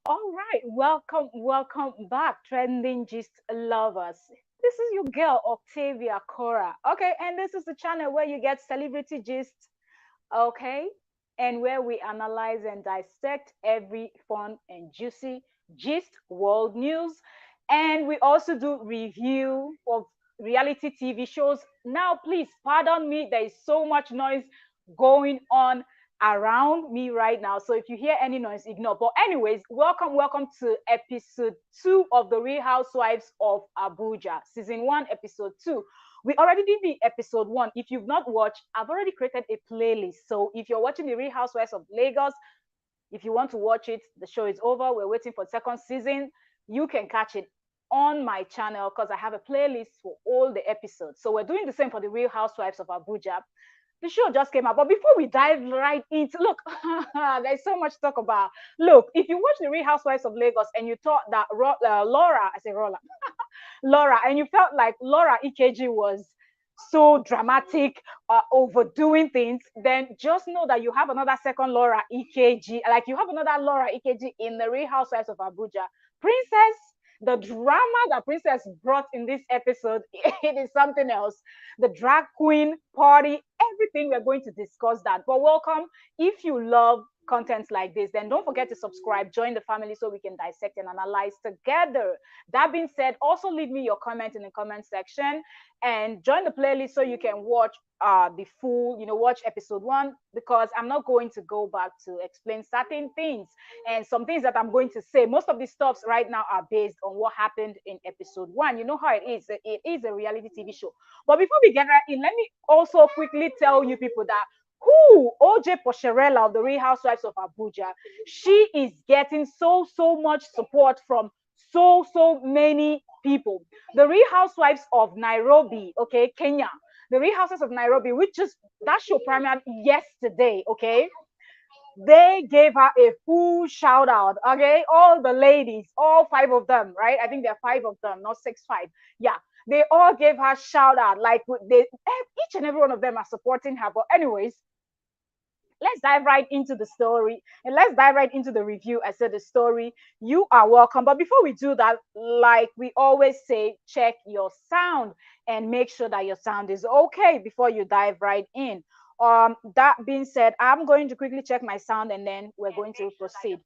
All right, welcome back, trending gist lovers. This is your girl Octavia Cora. Okay, and this is the channel where you get celebrity gist. Okay, and where we analyze and dissect every fun and juicy gist world news, and we also do review of reality TV shows. Now, please pardon me. There is so much noise going on around me right now. So if you hear any noise, ignore. But anyways, welcome to episode 2 of the Real Housewives of Abuja, season 1, episode 2. We already did the episode 1. If you've not watched, I've already created a playlist. So if you're watching the Real Housewives of Lagos, if you want to watch it, the show is over. We're waiting for the second season. You can catch it on my channel because I have a playlist for all the episodes. So we're doing the same for the Real Housewives of Abuja. The show just came out. But before we dive right into, look, there's so much to talk about. Look, if you watch the Real Housewives of Lagos and you thought that Laura, I say Rolla, Laura, and you felt like Laura EKG was so dramatic, overdoing things, then just know that you have another second Laura EKG, like you have another Laura EKG in the Real Housewives of Abuja. Princess, the drama that Princess brought in this episode, it is something else. The drag queen party, everything, we're going to discuss that. But welcome. If you love content like this, then don't forget to subscribe, join the family so we can dissect and analyze together. That being said, also leave me your comment in the comment section and join the playlist so you can watch the full, watch episode 1, because I'm not going to go back to explain certain things, and some things that I'm going to say. Most of these stuffs right now are based on what happened in episode 1. You know how it is. It is a reality TV show. But before we get right in, let me also quickly tell you people that who OJ Posherella of the Real Housewives of Abuja, she is getting so much support from so many people. The Real Housewives of Nairobi, okay, Kenya, the Real Housewives of Nairobi, which just that show premiered yesterday, okay, they gave her a full shout out. Okay, all the ladies, all 5 of them, right? I think there are 5 of them, not 6, 5. Yeah, they all gave her shout out. Like each and every one of them are supporting her. But anyways, let's dive right into the story and let's dive right into the review. I said the story. You are welcome. But before we do that, like we always say, check your sound and make sure that your sound is okay before you dive right in. That being said, I'm going to quickly check my sound and then we're going to proceed.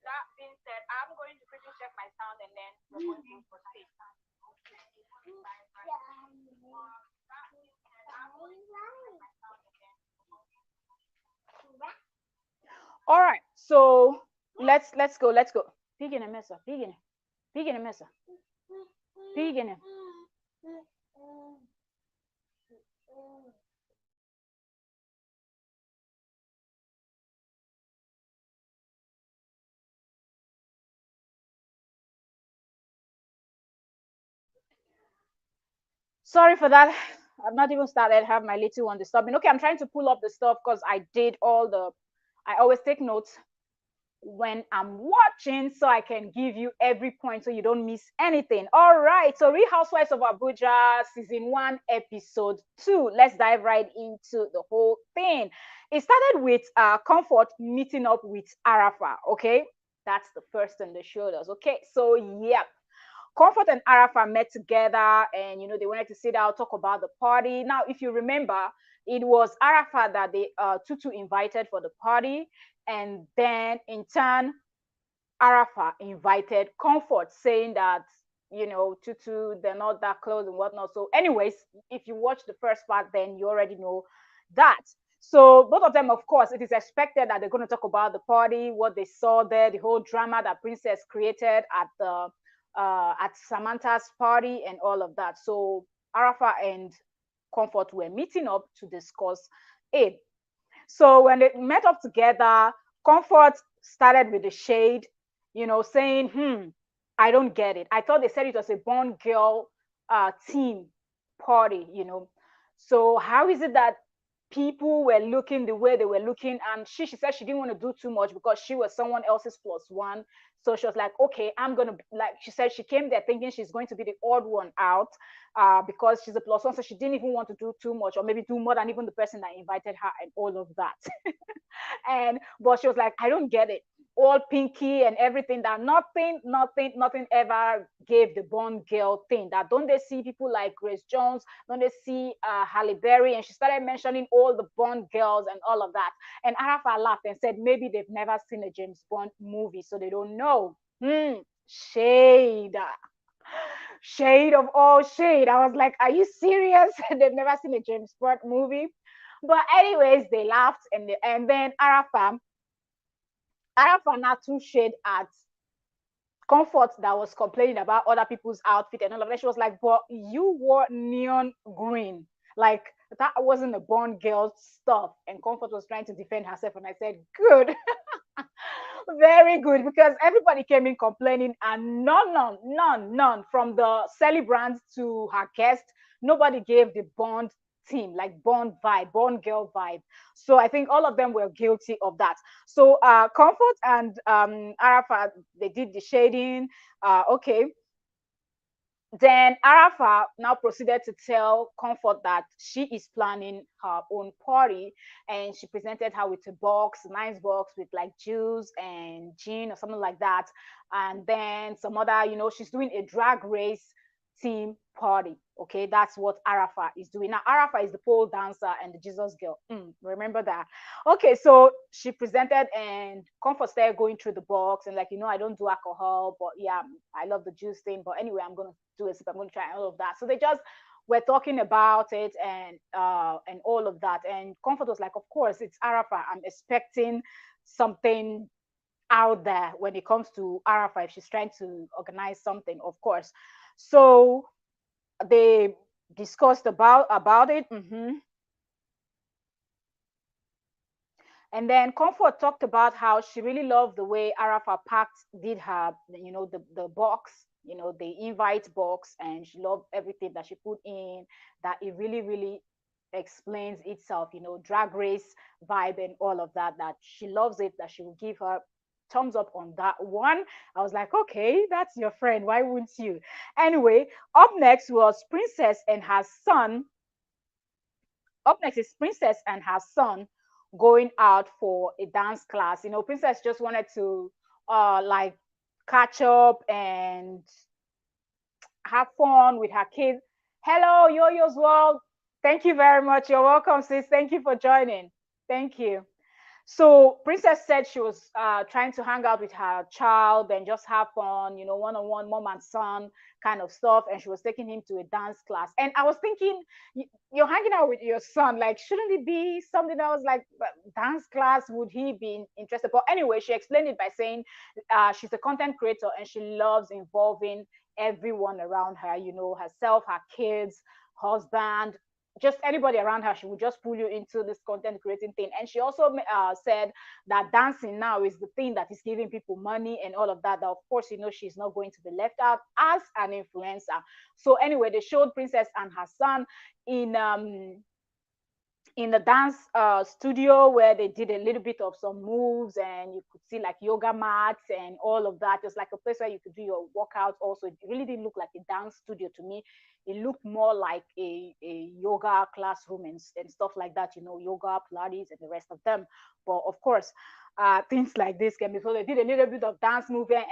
That being said, I'm going to quickly check my sound and then we're going to proceed. All right, so let's go. Pig in a mesa, pig in a mesa, pig in a. Sorry for that. I've not even started. Have my little one disturbing. Okay, I'm trying to pull up the stuff because I did all the. I always take notes when I'm watching so I can give you every point so you don't miss anything. All right, so Real Housewives of Abuja, season 1, episode 2. Let's dive right into the whole thing. It started with Comfort meeting up with Arafa, okay? That's the first thing they showed us, okay? So, yeah. Comfort and Arafa met together and, they wanted to sit down, talk about the party. Now, if you remember, it was Arafa that they Tutu invited for the party. And then in turn, Arafa invited Comfort, saying that, Tutu, they're not that close and whatnot. So, anyways, if you watch the first part, then you already know that. So both of them, of course, it is expected that they're going to talk about the party, what they saw there, the whole drama that Princess created at Samantha's party and all of that. So Arafa and Comfort were meeting up to discuss it. So when they met up together, Comfort started with the shade, saying, I don't get it. I thought they said it was a born girl team party, So how is it that people were looking the way they were looking, and she said she didn't want to do too much because she was someone else's plus one. So she was like, okay, I'm gonna, like, she said she came there thinking she's going to be the odd one out, because she's a plus one, so she didn't even want to do too much, or maybe do more than even the person that invited her and all of that. And but she was like, I don't get it, all pinky and everything, that nothing ever gave the Bond girl thing. That don't they see people like Grace Jones, don't they see Halle Berry? And she started mentioning all the Bond girls and all of that. And Arafa laughed and said maybe they've never seen a James Bond movie, so they don't know. Shade, shade of all shade. I was like, are you serious? They've never seen a James Bond movie. But anyways, they laughed, and then Arafa now threw shade at Comfort, that was complaining about other people's outfit and all of that. She was like, but you wore neon green. Like, that wasn't a Bond girl stuff. And Comfort was trying to defend herself. And I said, good. Very good, because everybody came in complaining, and none from the celebrants to her guest, nobody gave the Bond team, like Bond vibe, Bond girl vibe. So I think all of them were guilty of that. So Comfort and Arafat, they did the shading. Okay, then Arafa now proceeded to tell Comfort that she is planning her own party, and she presented her with a box, a nice box with like juice and gin or something like that. And then some other, she's doing a drag race team party. Okay, that's what Arafa is doing. Now, Arafa is the pole dancer and the Jesus girl. Remember that. Okay, so she presented, and Comfort started going through the box and like, I don't do alcohol, but yeah, I love the juice thing. But anyway, I'm gonna do a sip. I'm gonna try all of that. So they just were talking about it, and all of that. And Comfort was like, of course, it's Arafa. I'm expecting something out there when it comes to Arafa if she's trying to organize something, of course. So they discussed about it. And then Comfort talked about how she really loved the way Arafa packed did her, the box, the invite box, and she loved everything that she put in, that it really, really explains itself, drag race vibe and all of that, that she loves it, that she will give her thumbs up on that one. I was like, okay, that's your friend. Why wouldn't you? Anyway, up next was Princess and her son. Up next is Princess and her son going out for a dance class. Princess just wanted to like catch up and have fun with her kids. Hello, Yo-Yo's World. Thank you very much. You're welcome, sis. Thank you for joining. Thank you. So Princess said she was trying to hang out with her child and just have fun, one-on-one, mom and son kind of stuff. And she was taking him to a dance class. And I was thinking, you're hanging out with your son, like, shouldn't it be something else, like dance class? Would he be interested? But anyway, she explained it by saying she's a content creator and she loves involving everyone around her, herself, her kids, husband, just anybody around her. She would just pull you into this content creating thing. And she also said that dancing now is the thing that is giving people money and all of that. That of course, she's not going to be left out as an influencer. So anyway, they showed Princess and her son in the dance studio, where they did a little bit of some moves, and you could see like yoga mats and all of that. Just like a place where you could do your workouts. Also, it really didn't look like a dance studio to me. It looked more like a yoga classroom and stuff like that, yoga, Pilates, and the rest of them. But of course, things like this can be, so they did a little bit of dance movement,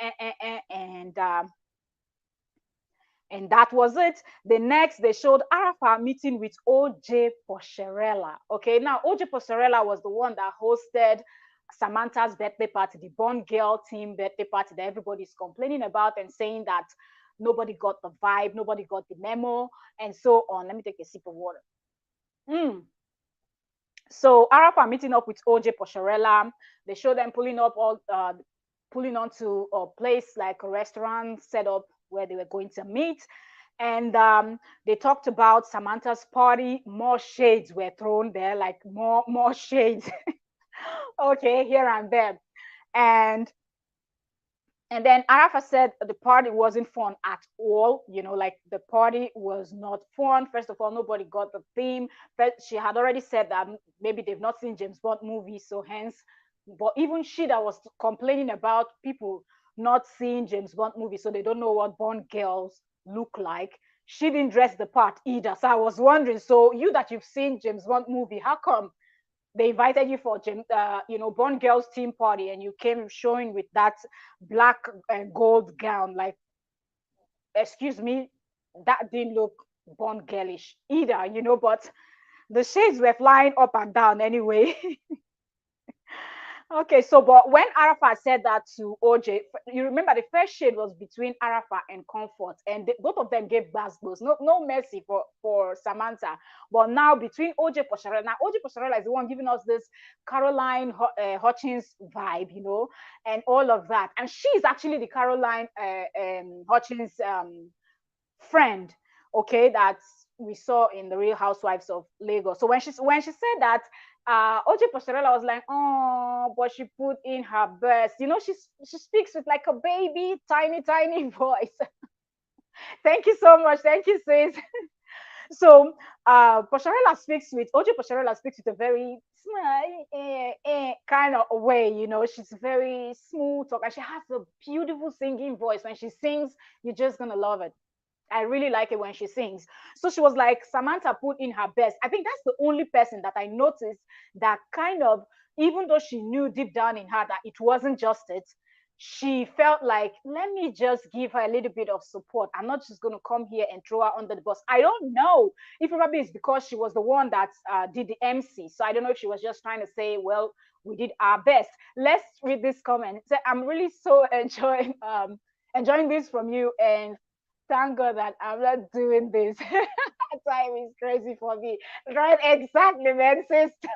and that was it. The next, they showed Arafa meeting with OJ Pocherella. Okay, now OJ Pocherella was the one that hosted Samantha's birthday party, the Bond Girl team birthday party that everybody's complaining about and saying that nobody got the vibe, nobody got the memo, and so on. Let me take a sip of water. So Arafa meeting up with OJ Pocherella. They showed them pulling onto a place like a restaurant set up where they were going to meet. And they talked about Samantha's party. More shades were thrown there, like more shades. Okay, here and there. And And then Arafa said the party wasn't fun at all. Like the party was not fun. First of all, nobody got the theme. But she had already said that maybe they've not seen James Bond movies, so hence, but even she that was complaining about people not seeing James Bond movies, so they don't know what Bond girls look like. She didn't dress the part either. So I was wondering, so you that you've seen James Bond movie, how come they invited you for Bond girls team party, and you came showing with that black and gold gown? Like, excuse me, that didn't look Bond girlish either, but the shades were flying up and down anyway. Okay, so but when Arafat said that to OJ, you remember the first shade was between Arafat and Comfort, and both of them gave basketballs. No mercy for Samantha. But now between OJ Posharela, now OJ Posharela is the one giving us this Caroline Hutchins vibe, and all of that. And she's actually the Caroline Hutchins friend, okay, that we saw in the Real Housewives of Lagos. So when she said that, OJ Posarela was like, oh, but she put in her best. She speaks with like a baby, tiny voice. Thank you so much. Thank you, sis. So Posarela speaks with OJ Posarela speaks with a very kind of way, she's very smooth talk, and she has a beautiful singing voice. When she sings, you're just gonna love it. I really like it when she sings. So she was like, Samantha put in her best. I think that's the only person that I noticed that kind of, even though she knew deep down in her that it wasn't just it, she felt like, let me just give her a little bit of support. I'm not just going to come here and throw her under the bus. I don't know if probably it's because she was the one that did the MC. So I don't know if she was just trying to say, well, we did our best. Let's read this comment. So I'm really so enjoying this from you, and thank God that I'm not doing this. Time is crazy for me. Right, exactly, man, sister.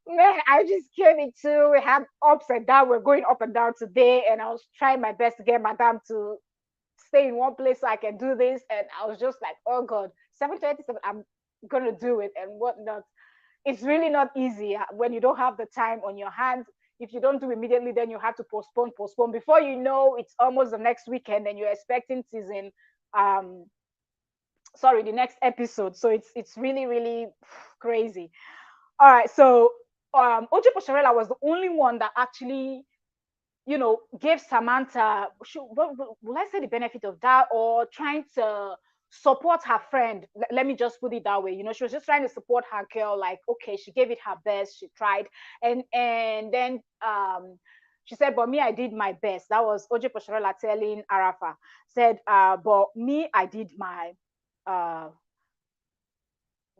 Man, I just came into, we had ups and downs. We're going up and down today, and I was trying my best to get Madame to stay in one place so I can do this. And I was just like, oh God, 7:37, I'm gonna do it and whatnot. It's really not easy when you don't have the time on your hands. If you don't do immediately, then you have to postpone. Before you know, it's almost the next weekend, and you're expecting season um the next episode. So it's really, really crazy. All right, so OJ Posharela was the only one that actually, gave Samantha, will I say the benefit of that, or trying to support her friend? Let me just put it that way. She was just trying to support her girl. Like, okay, she gave it her best, she tried, and then she said, but me, I did my best. That was OJ Posharela telling Arafa. Said, but me, I did my uh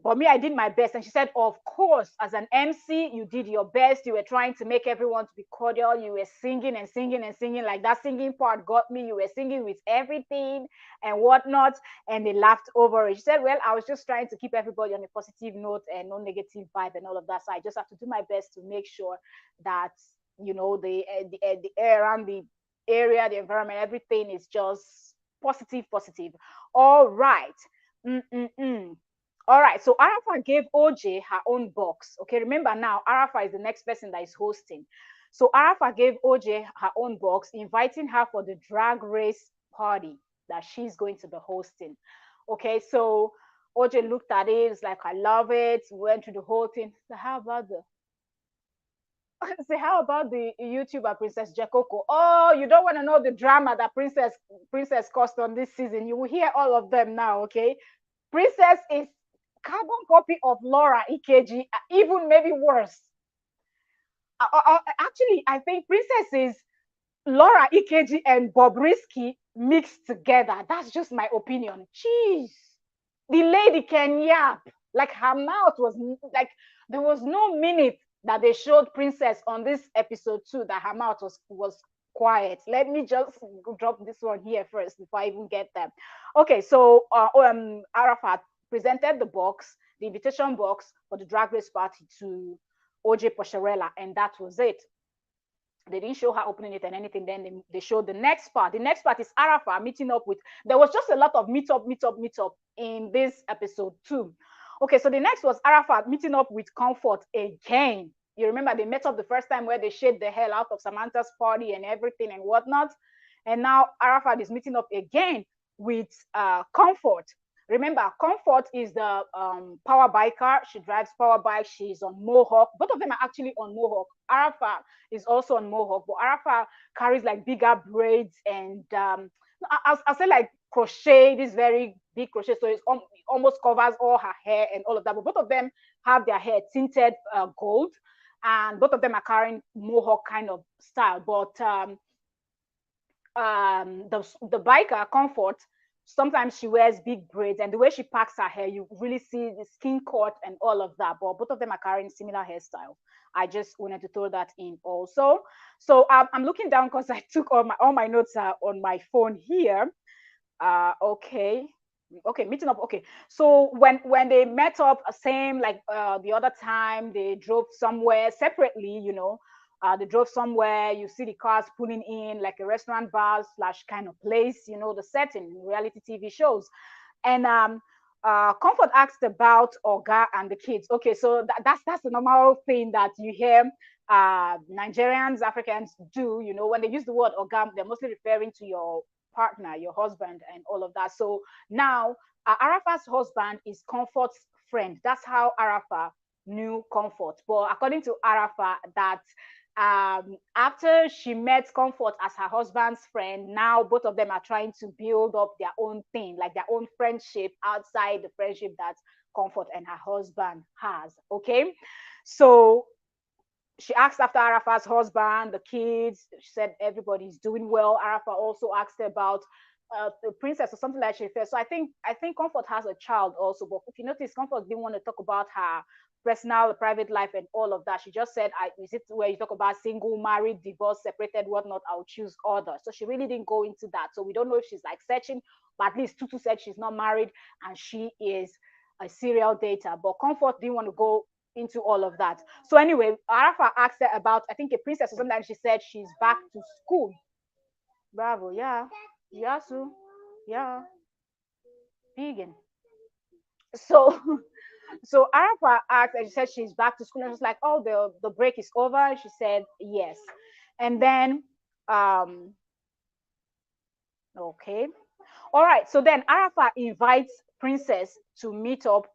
I did my best. And she said, of course, as an MC, you did your best. You were trying to make everyone to be cordial. You were singing and singing and singing. Like, that singing part got me. You were singing with everything and whatnot. And they laughed over it. She said, well, I was just trying to keep everybody on a positive note and no negative vibe and all of that. So I just have to do my best to make sure that, the air around the area, the environment, everything is just positive, positive. All right. Mm-mm-mm. All right, so Arafa gave OJ her own box. Okay, remember now, Arafa is the next person that is hosting. So Arafa gave OJ her own box, inviting her for the drag race party that she's going to be hosting. Okay, so OJ looked at it, it's like, I love it. Went through the whole thing. So how about the YouTuber Princess Jekoko? Oh, you don't want to know the drama that Princess caused on this season. You will hear all of them now, okay? Princess is carbon copy of Laura EKG, even maybe worse. Actually, I think Princess is Laura EKG and Bobrisky mixed together. That's just my opinion. Jeez, the lady can yap. Like, her mouth was like, there was no minute that they showed Princess on this episode 2 that her mouth was quiet. Let me just drop this one here first before I even get them. Okay, so Arafat presented the invitation box for the drag race party to OJ Posharela, and that was it. They didn't show her opening it and anything. Then they showed the next part. The next part is Arafat meeting up with, there was just a lot of meet up in this episode too. Okay, so the next was Arafat meeting up with Comfort again. You remember they met up the first time where they shaved the hell out of Samantha's party and everything and whatnot. And now Arafat is meeting up again with Comfort. Remember, Comfort is the power biker. She drives power bike. She's on Mohawk. Both of them are actually on Mohawk. Arafat is also on Mohawk, but Arafat carries like bigger braids and I'll say like crochet, this very big crochet. So it almost covers all her hair and all of that. But both of them have their hair tinted gold, and both of them are carrying Mohawk kind of style. But the biker Comfort, sometimes she wears big braids, and the way she packs her hair, you really see the skin cut and all of that. But both of them are carrying similar hairstyle. I just wanted to throw that in also. So I'm looking down because I took all my notes on my phone here. Okay. Okay, meeting up. Okay, so when they met up, same like the other time, they drove somewhere separately. They drove somewhere. You see the cars pulling in, like a restaurant, bar slash kind of place. The setting, reality TV shows, and Comfort asked about Oga and the kids. Okay, so that's the normal thing that you hear Nigerians, Africans do. When they use the word Oga, they're mostly referring to your partner, your husband, and all of that. So now Arafat's husband is Comfort's friend. That's how Arafat knew Comfort. But according to Arafat, that after she met Comfort as her husband's friend, now both of them are trying to build up their own thing, like their own friendship outside the friendship that Comfort and her husband has. Okay, so she asked after Arafat's husband, the kids. She said everybody's doing well. Arafat also asked her about the princess or something like she said. So I think Comfort has a child also. But if you notice, Comfort didn't want to talk about her personal, private life and all of that. She just said, is it where you talk about single, married, divorced, separated, whatnot? I'll choose other. So she really didn't go into that. So we don't know if she's like searching, but at least Tutu said she's not married and she is a serial dater. But Comfort didn't want to go into all of that. So anyway, Arafat asked her about, I think, a princess or something, and she said she's back to school. Bravo, yeah. Yasu, yeah. Vegan. So so Arafat asked, and she said she's back to school, and I was like, oh, the break is over. And she said yes. And then okay. All right. So then Arafat invites Princess to meet up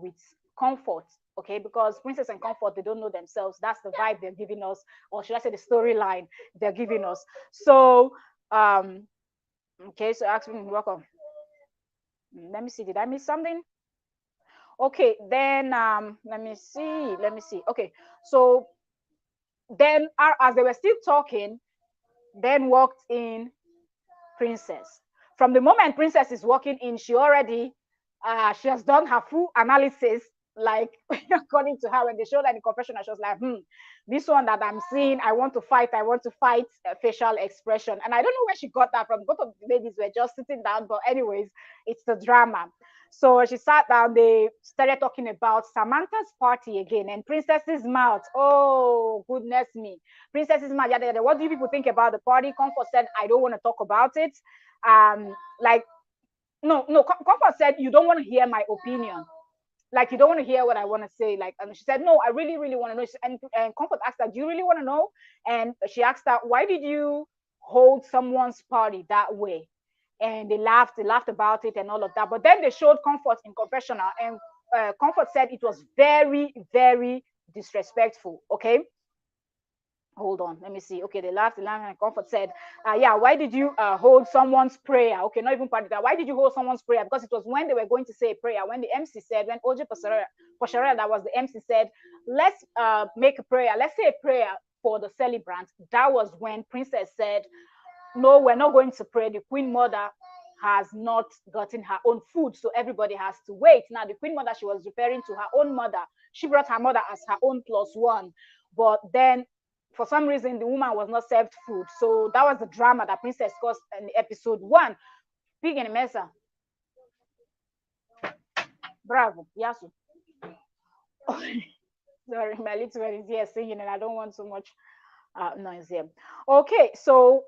with Comfort. Okay, because Princess and Comfort, they don't know themselves. That's the vibe they're giving us, or should I say the storyline they're giving us. So okay, so ask me, welcome. Let me see, did I miss something? Okay, then let me see. Okay, so then as they were still talking, then walked in Princess. From the moment Princess is walking in, she has done her full analysis, like according to her. When they showed her in the confessional, she was like, this one that I'm seeing, I want to fight facial expression. And I don't know where she got that from. Both of the ladies were just sitting down, but anyways, it's the drama. So she sat down, they started talking about Samantha's party again, and Princess's mouth. Oh, goodness me. Princess's mouth. Yeah, what do you people think about the party? Comfort said, I don't want to talk about it. Like, no, Comfort said, you don't want to hear my opinion. Like, you don't want to hear what I want to say. Like, and she said, no, I really, really want to know. And Comfort asked her, do you really want to know? And she asked her, why did you hold someone's party that way? And they laughed about it and all of that. But then they showed Comfort in confessional, and Comfort said it was very, very disrespectful. Okay, hold on, let me see. Okay, they laughed, and Comfort said, yeah, why did you hold someone's prayer? Okay, not even part of that. Why did you hold someone's prayer? Because it was when they were going to say a prayer, when the MC said, when OJ Pasharela, that was the MC, said, let's make a prayer, let's say a prayer for the celebrant. That was when Princess said, no, we're not going to pray. The Queen Mother has not gotten her own food, so everybody has to wait. Now, the Queen Mother, she was referring to her own mother. She brought her mother as her own plus one. But then, for some reason, the woman was not served food. So that was the drama that Princess caused in episode 1. Pig in a mesa. Bravo. Yasu. Sorry, my little one is here singing, and I don't want so much noise here. Okay, so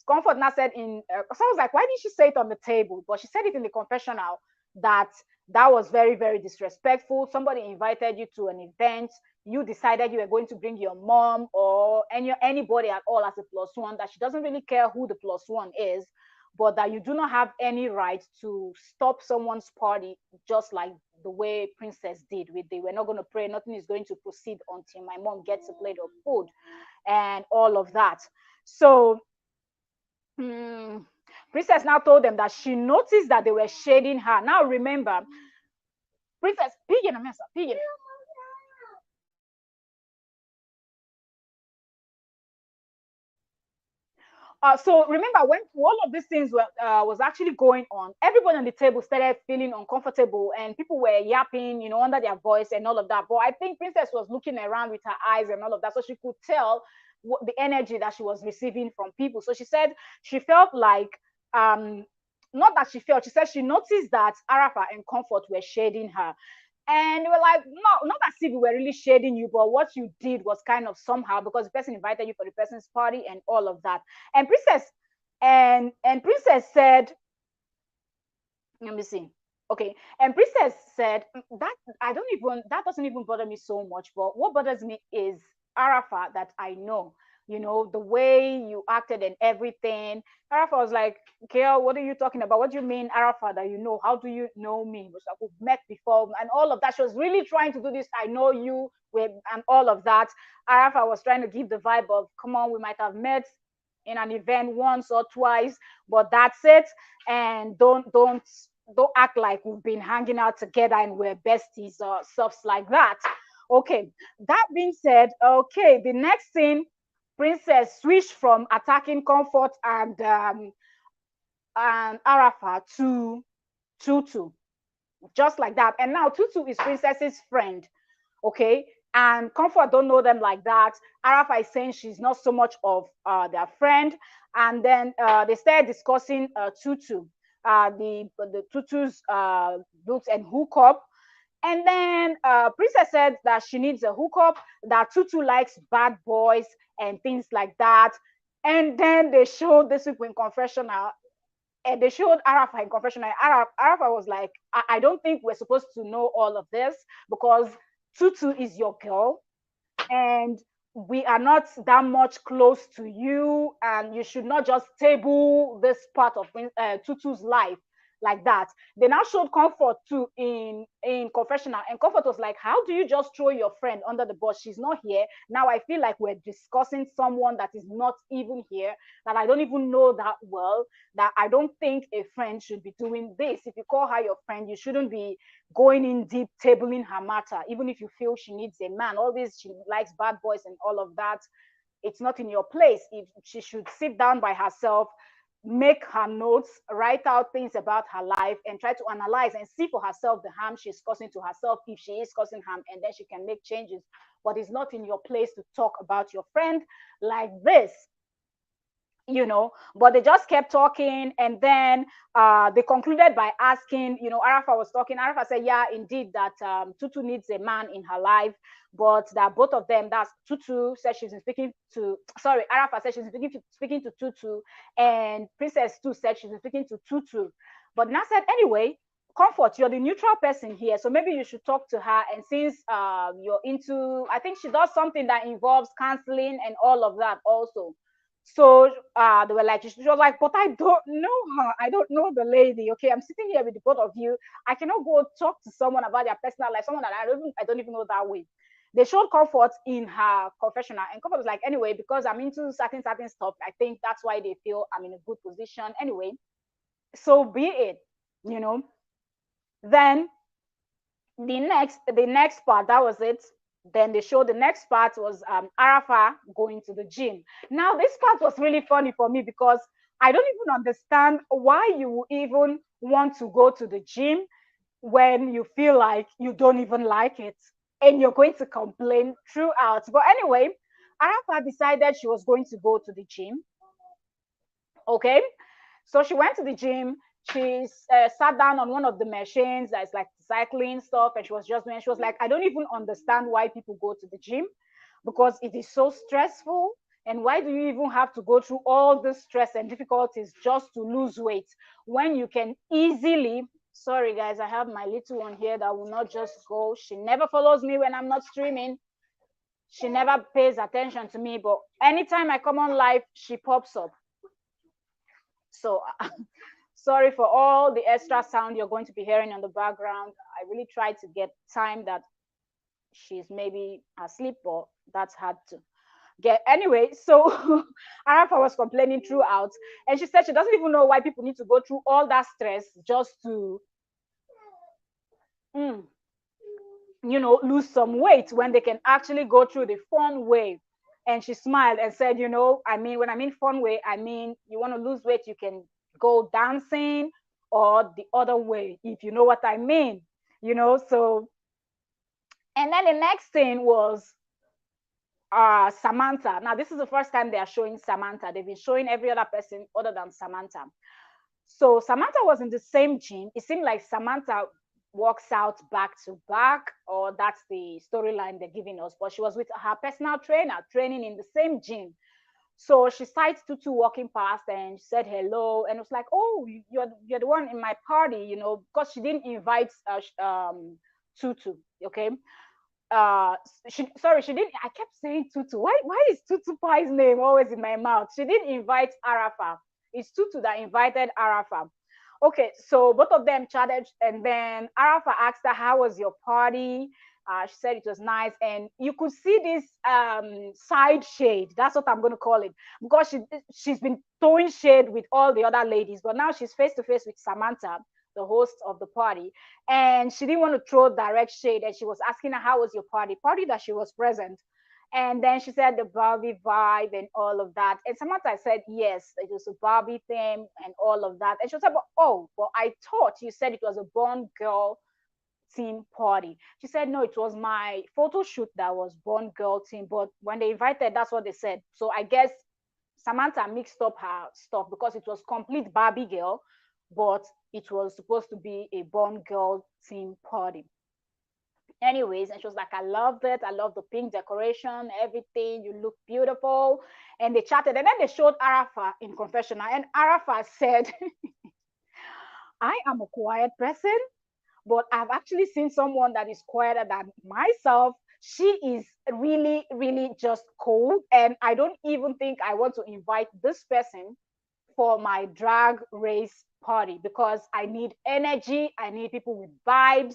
Comfort now said so I was like, why didn't she say it on the table? But she said it in the confessional that was very, very disrespectful. Somebody invited you to an event, you decided you were going to bring your mom or anybody at all as a plus one, that she doesn't really care who the plus one is, but that you do not have any right to stop someone's party, just like the way Princess did. With they were not going to pray, nothing is going to proceed until my mom gets a plate of food and all of that. So Princess now told them that she noticed that they were shading her. Now remember, Princess, piggy, piggy. So remember, when all of these things were was actually going on, everybody on the table started feeling uncomfortable, and people were yapping, under their voice and all of that. But I think Princess was looking around with her eyes and all of that, so she could tell what the energy that she was receiving from people. So she said she felt like, not that she felt, she said she noticed that Arafa and Comfort were shading her. And we were like, no, not as if we were really shading you, but what you did was kind of somehow, because the person invited you for the person's party and all of that. And Princess said, let me see. Okay. And Princess said, that that doesn't even bother me so much. But what bothers me is Arafat, that I know, the way you acted and everything. Arafat was like, Gail, what are you talking about? What do you mean, Arafat, that you know? How do you know me? It was like, we've met before and all of that. She was really trying to do this. I know you with, and all of that. Arafat was trying to give the vibe of, come on, we might have met in an event once or twice, but that's it. And don't act like we've been hanging out together and we're besties or stuff like that. Okay, that being said, okay, the next thing, Princess switched from attacking Comfort and Arafat to Tutu, just like that. And now Tutu is Princess's friend, okay? And Comfort don't know them like that. Arafat is saying she's not so much of their friend. And then they started discussing Tutu, the Tutu's looks and hookup. And then Princess said that she needs a hookup, that Tutu likes bad boys and things like that. And then they showed this week in confessional, and they showed Arafat in confessional. Arafat was like, I don't think we're supposed to know all of this, because Tutu is your girl, and we are not that much close to you, and you should not just table this part of Tutu's life like that. They now showed Comfort too in confessional, and Comfort was like, how do you just throw your friend under the bus? She's not here. Now I feel like we're discussing someone that is not even here, that I don't even know that well, that I don't think a friend should be doing this. If you call her your friend, you shouldn't be going in deep, tabling her matter, even if you feel she needs a man. All this, she likes bad boys and all of that, it's not in your place. If she should sit down by herself, make her notes, write out things about her life, and try to analyze and see for herself the harm she's causing to herself, if she is causing harm, and then she can make changes. But it's not in your place to talk about your friend like this. But they just kept talking, and then they concluded by asking, Arafa was talking. Arafa said, yeah, indeed, that Tutu needs a man in her life, but that both of them, that's Tutu said she's been speaking to, sorry, Arafa said she's been speaking to Tutu, and Princess too said she's been speaking to Tutu. But Na said, anyway, Comfort, you're the neutral person here, so maybe you should talk to her. And since you're into, I think she does something that involves counseling and all of that also. So they were like, she was like, but I don't know her. I don't know the lady. Okay, I'm sitting here with the both of you. I cannot go talk to someone about their personal life, someone that I don't even know that way. They showed Comfort in her confessional, and Comfort was like, anyway, because I'm into certain stuff, I think that's why they feel I'm in a good position. Anyway, so be it, you know. Then the next part, that was it. Then they showed the next part was Arafa going to the gym. Now this part was really funny for me, because I don't even understand why you even want to go to the gym when you feel like you don't even like it and you're going to complain throughout. But anyway, Arafa decided she was going to go to the gym. Okay, so she went to the gym. She sat down on one of the machines that's like cycling stuff, and she was just doing. She was like, I don't even understand why people go to the gym, because it is so stressful. And why do you even have to go through all this stress and difficulties just to lose weight when you can easily? Sorry, guys, I have my little one here that will not just go. She never follows me when I'm not streaming. She never pays attention to me, but anytime I come on live, she pops up. So sorry for all the extra sound you're going to be hearing in the background. I really tried to get time that she's maybe asleep, but that's hard to get. Anyway, so Arafa was complaining throughout, and she said she doesn't even know why people need to go through all that stress just to, lose some weight when they can actually go through the fun way. And she smiled and said, when I mean fun way, I mean you want to lose weight, you can go dancing or the other way, if you know what I mean. So, and then the next thing was Samantha. Now, this is the first time they are showing Samantha. They've been showing every other person other than Samantha. So Samantha was in the same gym. It seemed like Samantha walks out back to back, or that's the storyline they're giving us. But she was with her personal trainer, training in the same gym. So she sighted Tutu walking past and she said hello, and it was like, oh, you're the one in my party, because she didn't invite Tutu. Okay. She didn't. I kept saying Tutu. Why is Tutu Pie's name always in my mouth? She didn't invite Arafa. It's Tutu that invited Arafa. Okay, so both of them chatted, and then Arafa asked her, how was your party? She said it was nice, and you could see this side shade. That's what I'm going to call it, because she's been throwing shade with all the other ladies, but now she's face to face with Samantha, the host of the party, and she didn't want to throw direct shade, and she was asking her, how was your party that she was present. And then she said the Barbie vibe and all of that. And Samantha said, yes, it was a Barbie theme and all of that. And she was like, but I thought you said it was a Born Girl team party. She said, no, it was my photo shoot that was Born Girl team. But when they invited, that's what they said. So I guess Samantha mixed up her stuff because it was complete Barbie girl, but it was supposed to be a Born Girl team party. Anyways, and she was like, I loved it. I love the pink decoration, everything. You look beautiful. And they chatted. And then they showed Arafa in confessional. And Arafa said, I am a quiet person, but I've actually seen someone that is quieter than myself. She is really, really just cold. And I don't even think I want to invite this person for my drag race party because I need energy. I need people with vibes.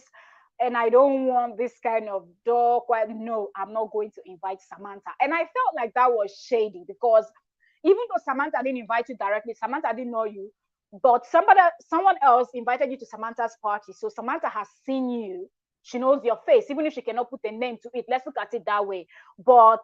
And I don't want this kind of dog. No, I'm not going to invite Samantha. And I felt like that was shady because even though Samantha didn't invite you directly, Samantha didn't know you, but someone else invited you to Samantha's party. So Samantha has seen you. She knows your face, even if she cannot put a name to it. Let's look at it that way. But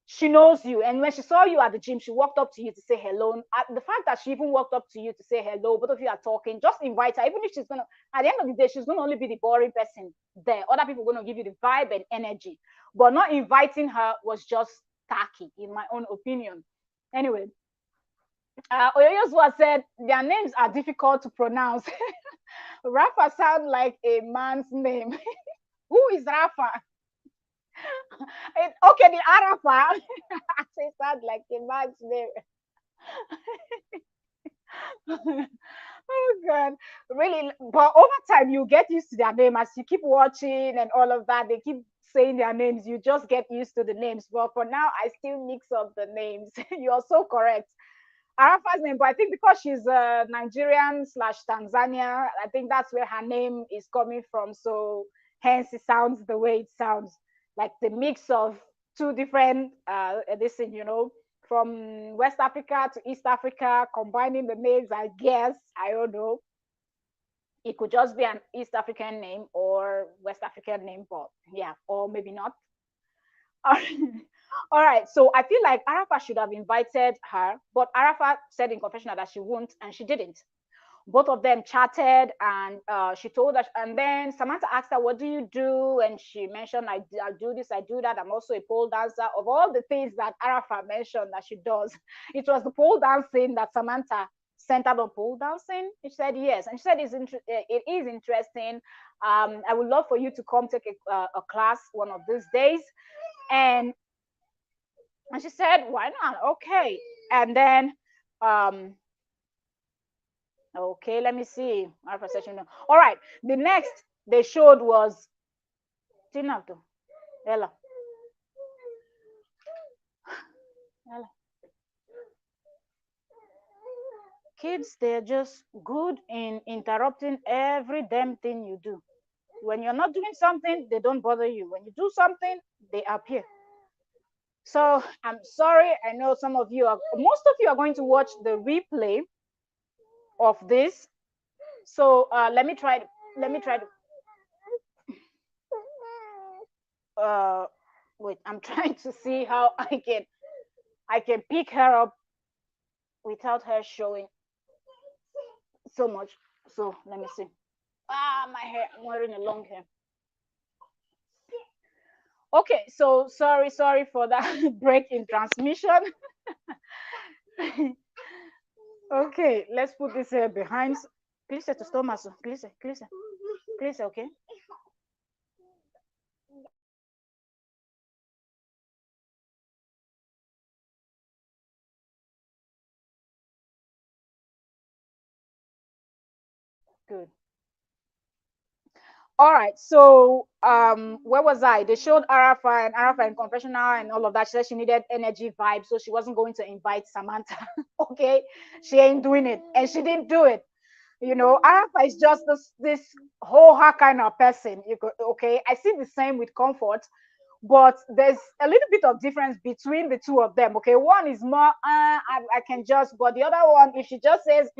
she knows you. And when she saw you at the gym, she walked up to you to say hello. The fact that she even walked up to you to say hello, both of you are talking, just invite her. Even if she's going to, at the end of the day, she's going to only be the boring person there. Other people are going to give you the vibe and energy. But not inviting her was just tacky, in my own opinion. Anyway, Oyoyoswa said, their names are difficult to pronounce. Rafa sounds like a man's name. Who is Rafa? Okay, the Arafa. It sounds like a man's name. Oh God, really? But over time, you get used to their name as you keep watching and all of that. They keep saying their names. You just get used to the names. But for now, I still mix up the names. You're so correct. Arafa's name, but I think because she's a Nigerian / Tanzania, I think that's where her name is coming from. So hence it sounds the way it sounds, like the mix of two different from West Africa to East Africa, combining the names, I guess. I don't know. It could just be an East African name or West African name, but yeah, or maybe not. All right, so I feel like Arafa should have invited her, but Arafa said in confessional that she won't, and she didn't. Both of them chatted, and she told us, and then Samantha asked her, what do you do? And she mentioned, I do this, I do that. I'm also a pole dancer. Of all the things that Arafa mentioned that she does, it was the pole dancing that Samantha centered on pole dancing. She said yes, and she said it is interesting. I would love for you to come take a class one of these days. And she said, why not? Okay. And then okay, let me see. All right. The next they showed was Tinafto. Ella. Kids, they're just good in interrupting every damn thing you do. When you're not doing something, they don't bother you. When you do something, they appear. So I'm sorry. I know most of you are going to watch the replay of this. So let me try to, uh, wait, I'm trying to see how I can pick her up without her showing so much. So let me see. My hair, I'm wearing a long hair. Okay, so sorry for that break in transmission. Okay, let's put this here behind. Please to stomach. Please, okay. Good. All right, so where was I? They showed Arafa in confessional and all of that. She said she needed energy vibe, so she wasn't going to invite Samantha. Okay, she ain't doing it, and she didn't do it. You know, Arafa is just this whole her kind of person. Okay, I see the same with Comfort, but there's a little bit of difference between the two of them. Okay, one is more I can just, but the other one, if she just says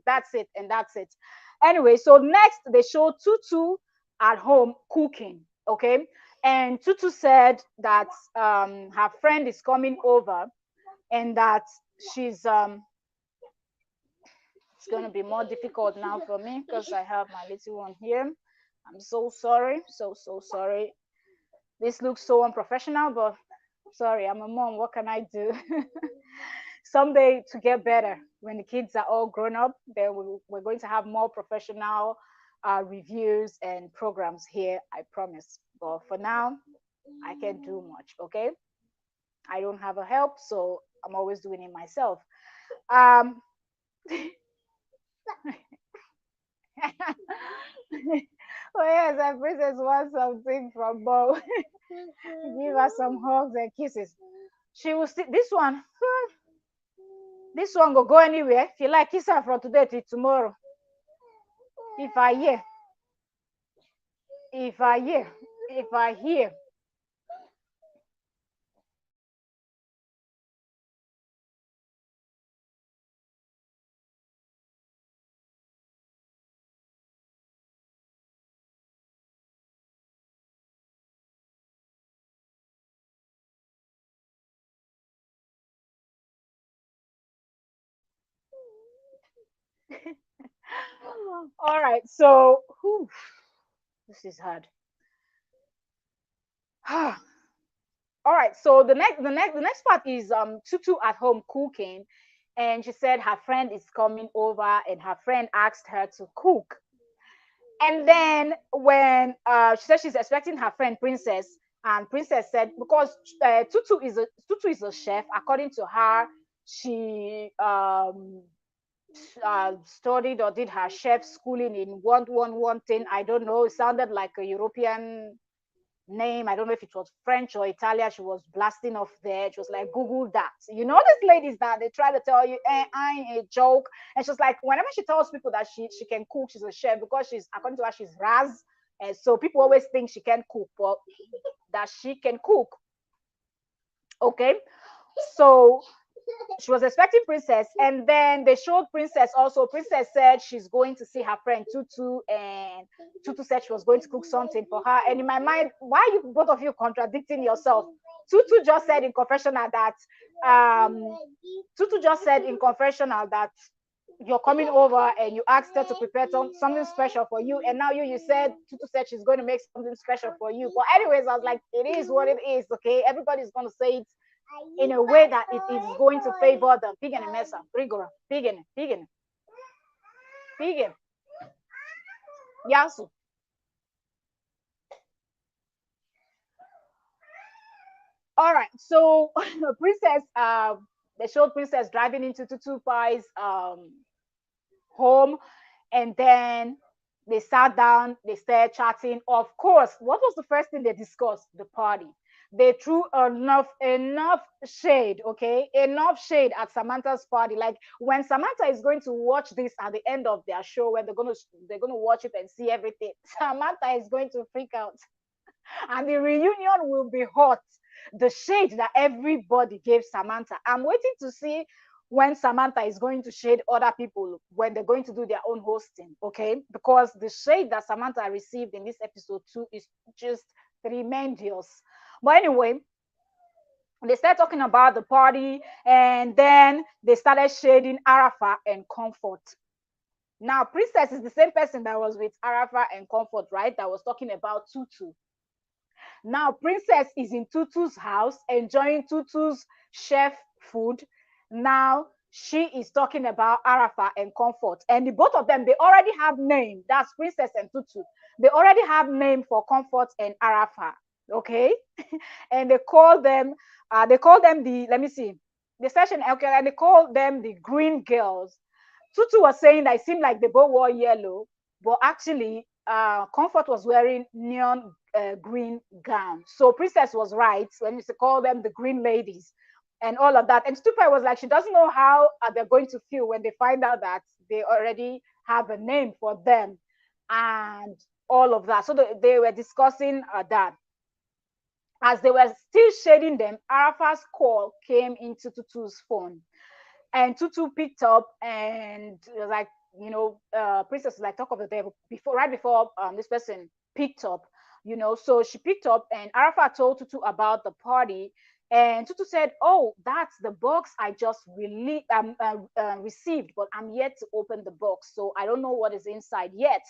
that's it and that's it. Anyway, so next they show Tutu at home cooking. Okay, and Tutu said that her friend is coming over and that she's it's going to be more difficult now for me because I have my little one here. I'm so sorry, so sorry. This looks so unprofessional, but sorry, I'm a mom. What can I do? Someday to get better, when the kids are all grown up, then we're going to have more professional reviews and programs here, I promise. But for now, I can't do much, okay? I don't have a help, so I'm always doing it myself. Um, oh yes, and Princess wants something from Bo. Give her some hugs and kisses. She will see this one. This one go anywhere. If you like, kiss her from today till tomorrow. If I hear, if I hear, if I hear. All right, so whew, this is hard. All right, so the next part is Tutu at home cooking, and she said her friend is coming over, and her friend asked her to cook. And then when she said she's expecting her friend Princess, and Princess said because Tutu is a chef, according to her, she studied or did her chef schooling in one thing. I don't know. It sounded like a European name. I don't know if it was French or Italian. She was blasting off there. She was like, Google that. You know, these ladies that they try to tell you, I ain't a joke. And she's like, whenever she tells people that she can cook, she's a chef because she's, according to her, she's Raz. And so people always think she can cook, but that she can cook. Okay. So she was expecting Princess, and then they showed Princess also. Princess said she's going to see her friend Tutu, and Tutu said she was going to cook something for her. And in my mind, why are you both of you contradicting yourself? Tutu just said in confessional that Tutu just said in confessional that you're coming over and you asked her to prepare something special for you, and now you said Tutu said she's going to make something special for you. But anyways, I was like, it is what it is. Okay, everybody's going to say it in a way that it is going to favor them. Piggen and Mesa, Rigora, Piggen, Yasu. All right, so Princess, they showed Princess driving into Tutu Pai's home, and then they sat down, they started chatting. Of course, what was the first thing they discussed? The party. They threw enough shade, okay, enough shade at Samantha's party. Like when Samantha is going to watch this at the end of their show, when they're gonna watch it and see everything, Samantha is going to freak out, and the reunion will be hot. The shade that everybody gave Samantha. I'm waiting to see when Samantha is going to shade other people when they're going to do their own hosting, okay? Because the shade that Samantha received in this episode 2 is just tremendous. But anyway, they started talking about the party, and then they started shading Arafa and Comfort. Now, Princess is the same person that was with Arafa and Comfort, right? That was talking about Tutu. Now, Princess is in Tutu's house enjoying Tutu's chef food. Now, she is talking about Arafa and Comfort. And the both of them, they already have name. That's Princess and Tutu. They already have name for Comfort and Arafa. Okay? And they call them the, let me see, the session, okay, and they call them the green girls. Tutu was saying that it seemed like they both wore yellow, but actually, Comfort was wearing neon green gown. So Princess was right when you call them the green ladies and all of that. And Stupid was like, she doesn't know how they're going to feel when they find out that they already have a name for them and all of that. So they were discussing that. As they were still shading them, Arafa's call came into Tutu's phone. And Tutu picked up and like, Princess was like, talk of the devil before, right before this person picked up, so she picked up and Arafa told Tutu about the party. And Tutu said, oh, that's the box I just received, but I'm yet to open the box. So I don't know what is inside yet.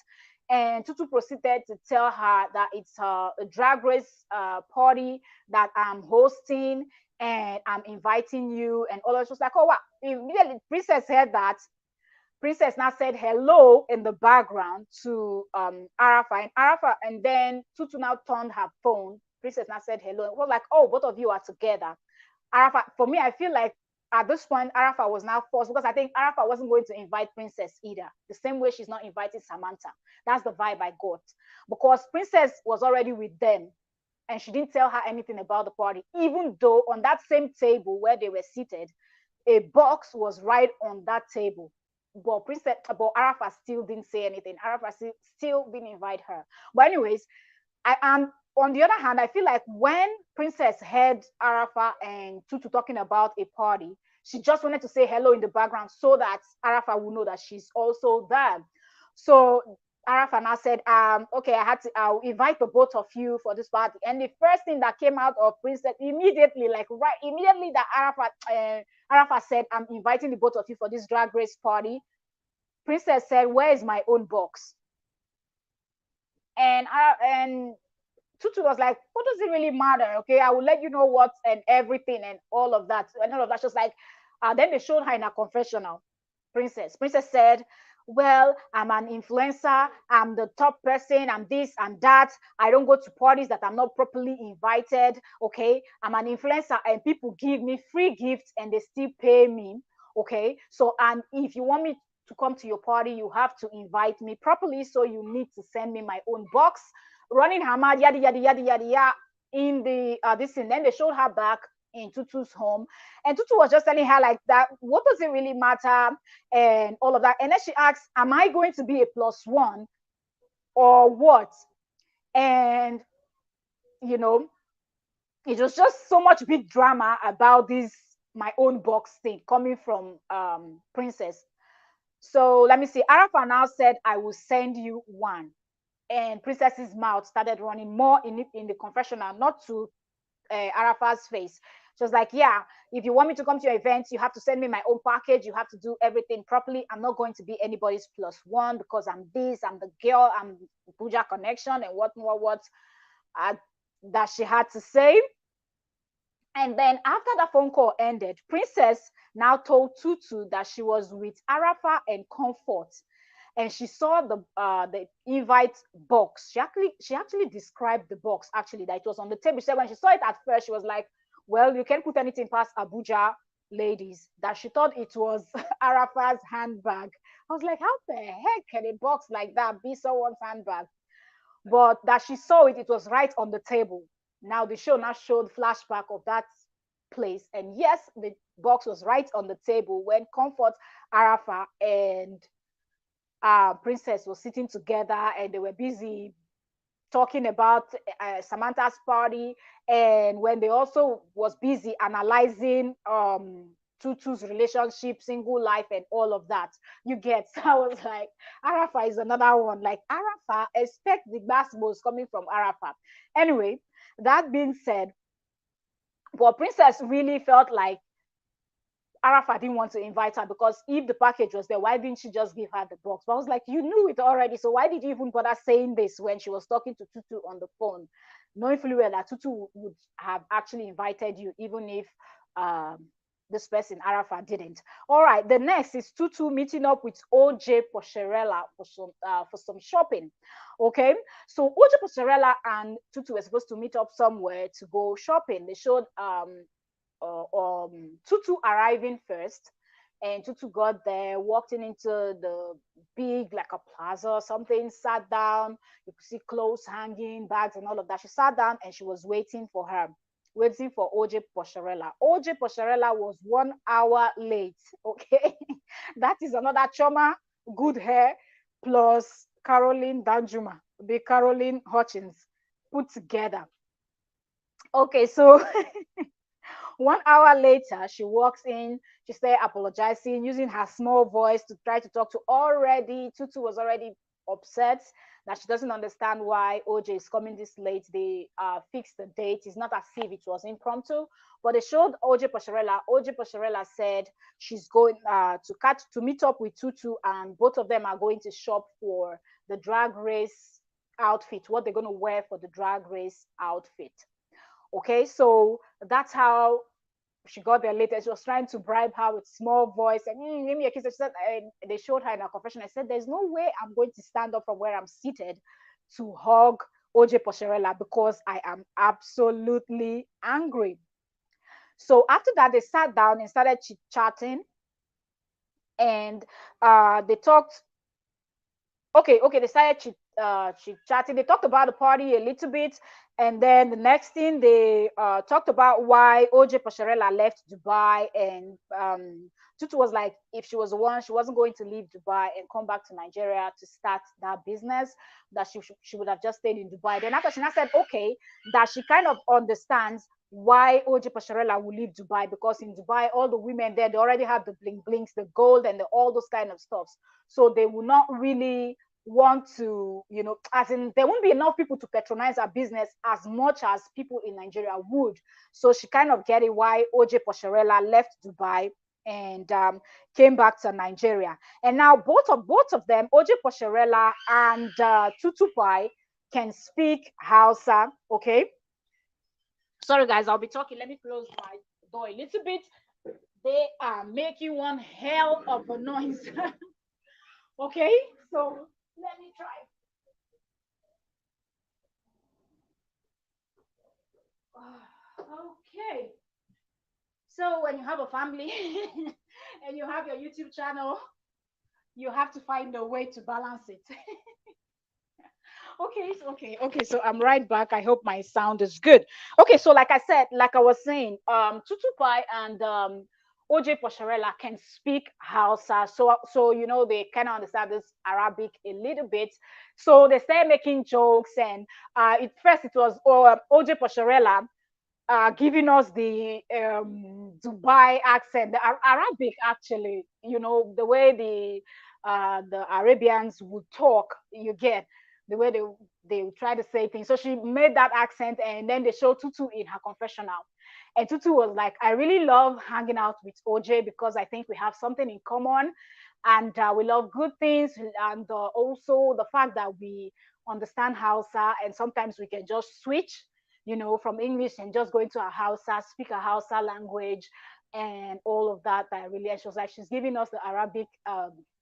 And Tutu proceeded to tell her that it's a drag race party that I'm hosting and I'm inviting you and all of that. She was like, oh, wow. Immediately, Princess heard that. Princess now said hello in the background to Arafa, and then Tutu now turned her phone. Princess now said hello. It was like, oh, both of you are together. Arafa, for me, I feel like at this point, Arafa was now forced because I think Arafa wasn't going to invite Princess either. The same way she's not inviting Samantha. That's the vibe I got. Because Princess was already with them and she didn't tell her anything about the party, even though on that same table where they were seated, a box was right on that table. But Arafa still didn't say anything. Arafa still didn't invite her. But anyways, and on the other hand, I feel like when Princess heard Arafa and Tutu talking about a party, she just wanted to say hello in the background so that Arafa would know that she's also there. So Arafa now said, okay, I'll invite the both of you for this party. And the first thing that came out of Princess immediately, that Arafa said, I'm inviting the both of you for this drag race party. Princess said, where is my own box? And Tutu was like, what does it really matter? Okay, I will let you know what and everything and all of that. And all of that. She was like, then they showed her in a confessional. Princess said, well, I'm an influencer. I'm the top person. I'm this, I'm that. I don't go to parties that I'm not properly invited. Okay, I'm an influencer and people give me free gifts and they still pay me. Okay, so and if you want me to come to your party, you have to invite me properly. So you need to send me my own box. Running her mad, yada yada yada yada yada in the this thing. Then they showed her back in Tutu's home, and Tutu was just telling her like that, what does it really matter and all of that. And then she asked, am I going to be a plus one or what? And it was just so much big drama about this my own box thing coming from Princess. So let me see. Arafa now said, I will send you one. And Princess's mouth started running more in the confessional, not to Arafa's face. She was like, yeah, if you want me to come to your event, you have to send me my own package. You have to do everything properly. I'm not going to be anybody's plus one because I'm this, I'm the girl, I'm Abuja connection and what that she had to say. And then after the phone call ended, Princess now told Tutu that she was with Arafa and Comfort. And she saw the invite box. She actually described the box actually that it was on the table. She said when she saw it at first, she was like, well, you can't put anything past Abuja ladies. That she thought it was Arafa's handbag. I was like, how the heck can a box like that be someone's handbag? But that she saw it, it was right on the table. Now the show now showed flashback of that place. And yes, the box was right on the table when Comfort, Arafa, and Princess was sitting together, and they were busy talking about Samantha's party, and when they also was busy analyzing Tutu's relationship, single life, and all of that. You get? So I was like, Arafa is another one. Like Arafa, expect the basketballs coming from Arafa. Anyway, that being said, but Princess really felt like Arafat didn't want to invite her because if the package was there, why didn't she just give her the box? But I was like, you knew it already, so why did you even bother saying this when she was talking to Tutu on the phone, knowing fully well that Tutu would have actually invited you, even if um, this person Arafat didn't. All right, the next is Tutu meeting up with OJ Pocherella for some shopping. Okay, so OJ Pocherella and Tutu were supposed to meet up somewhere to go shopping. They showed Tutu arriving first. And Tutu got there, walked in into the big, like a plaza or something, sat down. You could see clothes hanging, bags, and all of that. She sat down and she was waiting for her, waiting for OJ Pocherella. OJ Pocherella was 1 hour late. Okay. That is another trauma, good hair, plus Caroline Danjuma, be Caroline Hutchins put together. Okay, so 1 hour later, she walks in. She started apologizing, using her small voice to try to talk to already. Tutu was already upset that she doesn't understand why OJ is coming this late. They fixed the date. It's not as if it was impromptu, but they showed OJ Pocherella. OJ Pocherella said she's going to meet up with Tutu, and both of them are going to shop for the drag race outfit, what they're going to wear for the drag race outfit. Okay, so that's how she got there later. She was trying to bribe her with small voice and give me a kiss. She said, and they showed her in her confession. I said, there's no way I'm going to stand up from where I'm seated to hug OJ Pocherella because I am absolutely angry. So after that, they sat down and started chit chatting, and they talked. Okay, they started chatting. They talked about the party a little bit, and then the next thing they talked about why OJ Pasharella left Dubai, and Tutu was like, if she was the one, she wasn't going to leave Dubai and come back to Nigeria to start that business. That she would have just stayed in Dubai. Then after she now said, okay, that she kind of understands why OJ Pasharella will leave Dubai, because in Dubai all the women there, they already have the bling blings, the gold, and all those kind of stuffs. So they will not really want to, as in there won't be enough people to patronize her business as much as people in Nigeria would. So she kind of get it why OJ Pocherella left Dubai and came back to Nigeria. And now both of them, OJ Pocherella and Tutupai, can speak Hausa. Okay. Sorry guys, I'll be talking. Let me close my door a little bit. They are making one hell of a noise. Okay, so let me try. Okay. So when you have a family and you have your YouTube channel, you have to find a way to balance it. Okay. So I'm right back. I hope my sound is good. Okay, so like I said, like I was saying, Tutu Pai and OJ Posharella can speak Hausa, so they kind of understand this Arabic a little bit. So they started making jokes, and at first it was OJ Posharella giving us the Dubai accent, the Arabic actually, the way the Arabians would talk, you get the way they would try to say things. So she made that accent, and then they showed Tutu in her confessional. And Tutu was like, I really love hanging out with OJ because I think we have something in common, and we love good things, and also the fact that we understand Hausa, and sometimes we can just switch from English and just go into a Hausa, speak a Hausa language, and all of that. I really, and she was like, she's giving us the Arabic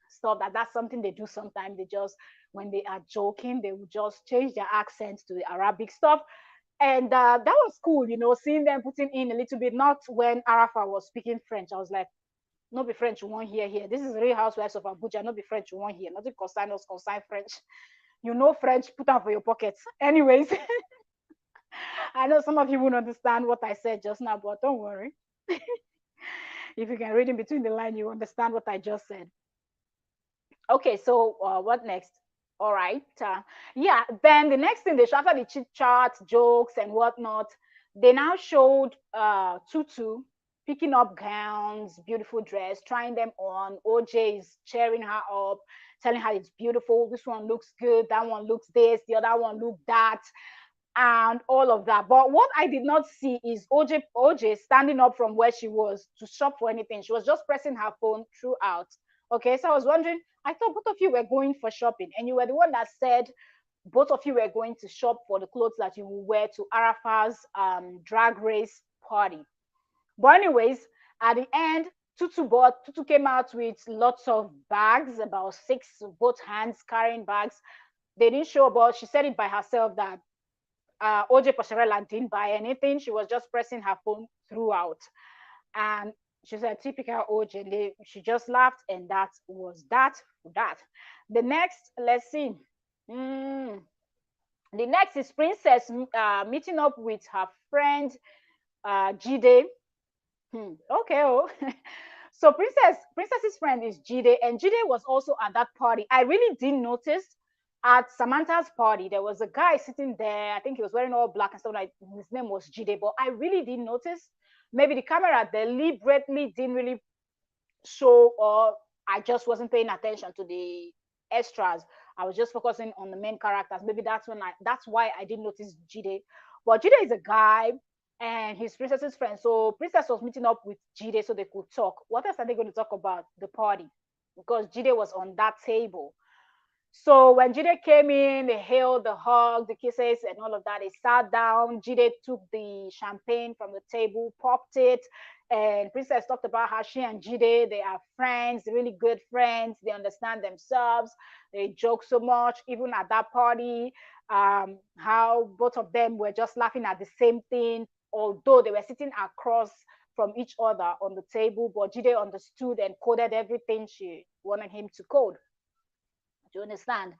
stuff. That's something they do sometimes. They just, when they are joking, they will just change their accent to the Arabic stuff. And that was cool, seeing them putting in a little bit, not when Arafa was speaking French. I was like, no be French, you won't hear here. This is real Housewives of Abuja, no be French, you won't hear. Nothing concern us, concern French. You know French, put them for your pockets. Anyways, I know some of you won't understand what I said just now, but don't worry. If you can read in between the line, you understand what I just said. Okay, so what next? All right. Yeah, then the next thing they showed after the chit chat, jokes, and whatnot, they now showed Tutu picking up gowns, beautiful dress, trying them on. OJ is cheering her up, telling her it's beautiful. This one looks good. That one looks this. The other one look that, and all of that. But what I did not see is OJ standing up from where she was to shop for anything. She was just pressing her phone throughout. Okay, so I was wondering, I thought both of you were going for shopping, and you were the one that said both of you were going to shop for the clothes that you will wear to Arafa's drag race party. But anyways, at the end, Tutu came out with lots of bags, about six, both hands carrying bags. They didn't show, but she said it by herself that OJ Pasharela didn't buy anything. She was just pressing her phone throughout. And she said, typical OJ. And she just laughed, and that was that for that. The next, let's see. Mm, the next is Princess meeting up with her friend Jide. Okay, oh. So Princess's friend is Jide, and Jide was also at that party. I really didn't notice at Samantha's party. There was a guy sitting there. I think he was wearing all black and stuff like. His name was Jide, but I really didn't notice. Maybe the camera deliberately didn't really show, or I just wasn't paying attention to the extras. I was just focusing on the main characters. Maybe that's why I didn't notice Jide. But Jide is a guy and he's Princess's friend. So Princess was meeting up with Jide so they could talk. What else are they going to talk about? The party. Because Jide was on that table. So when Jide came in, they hailed the hug, the kisses, and all of that. They sat down. Jide took the champagne from the table, popped it, and Princess talked about how she and Jide, they are friends, really good friends. They understand themselves. They joke so much, even at that party. How both of them were just laughing at the same thing, although they were sitting across from each other on the table. But Jide understood and coded everything she wanted him to code. Do you understand?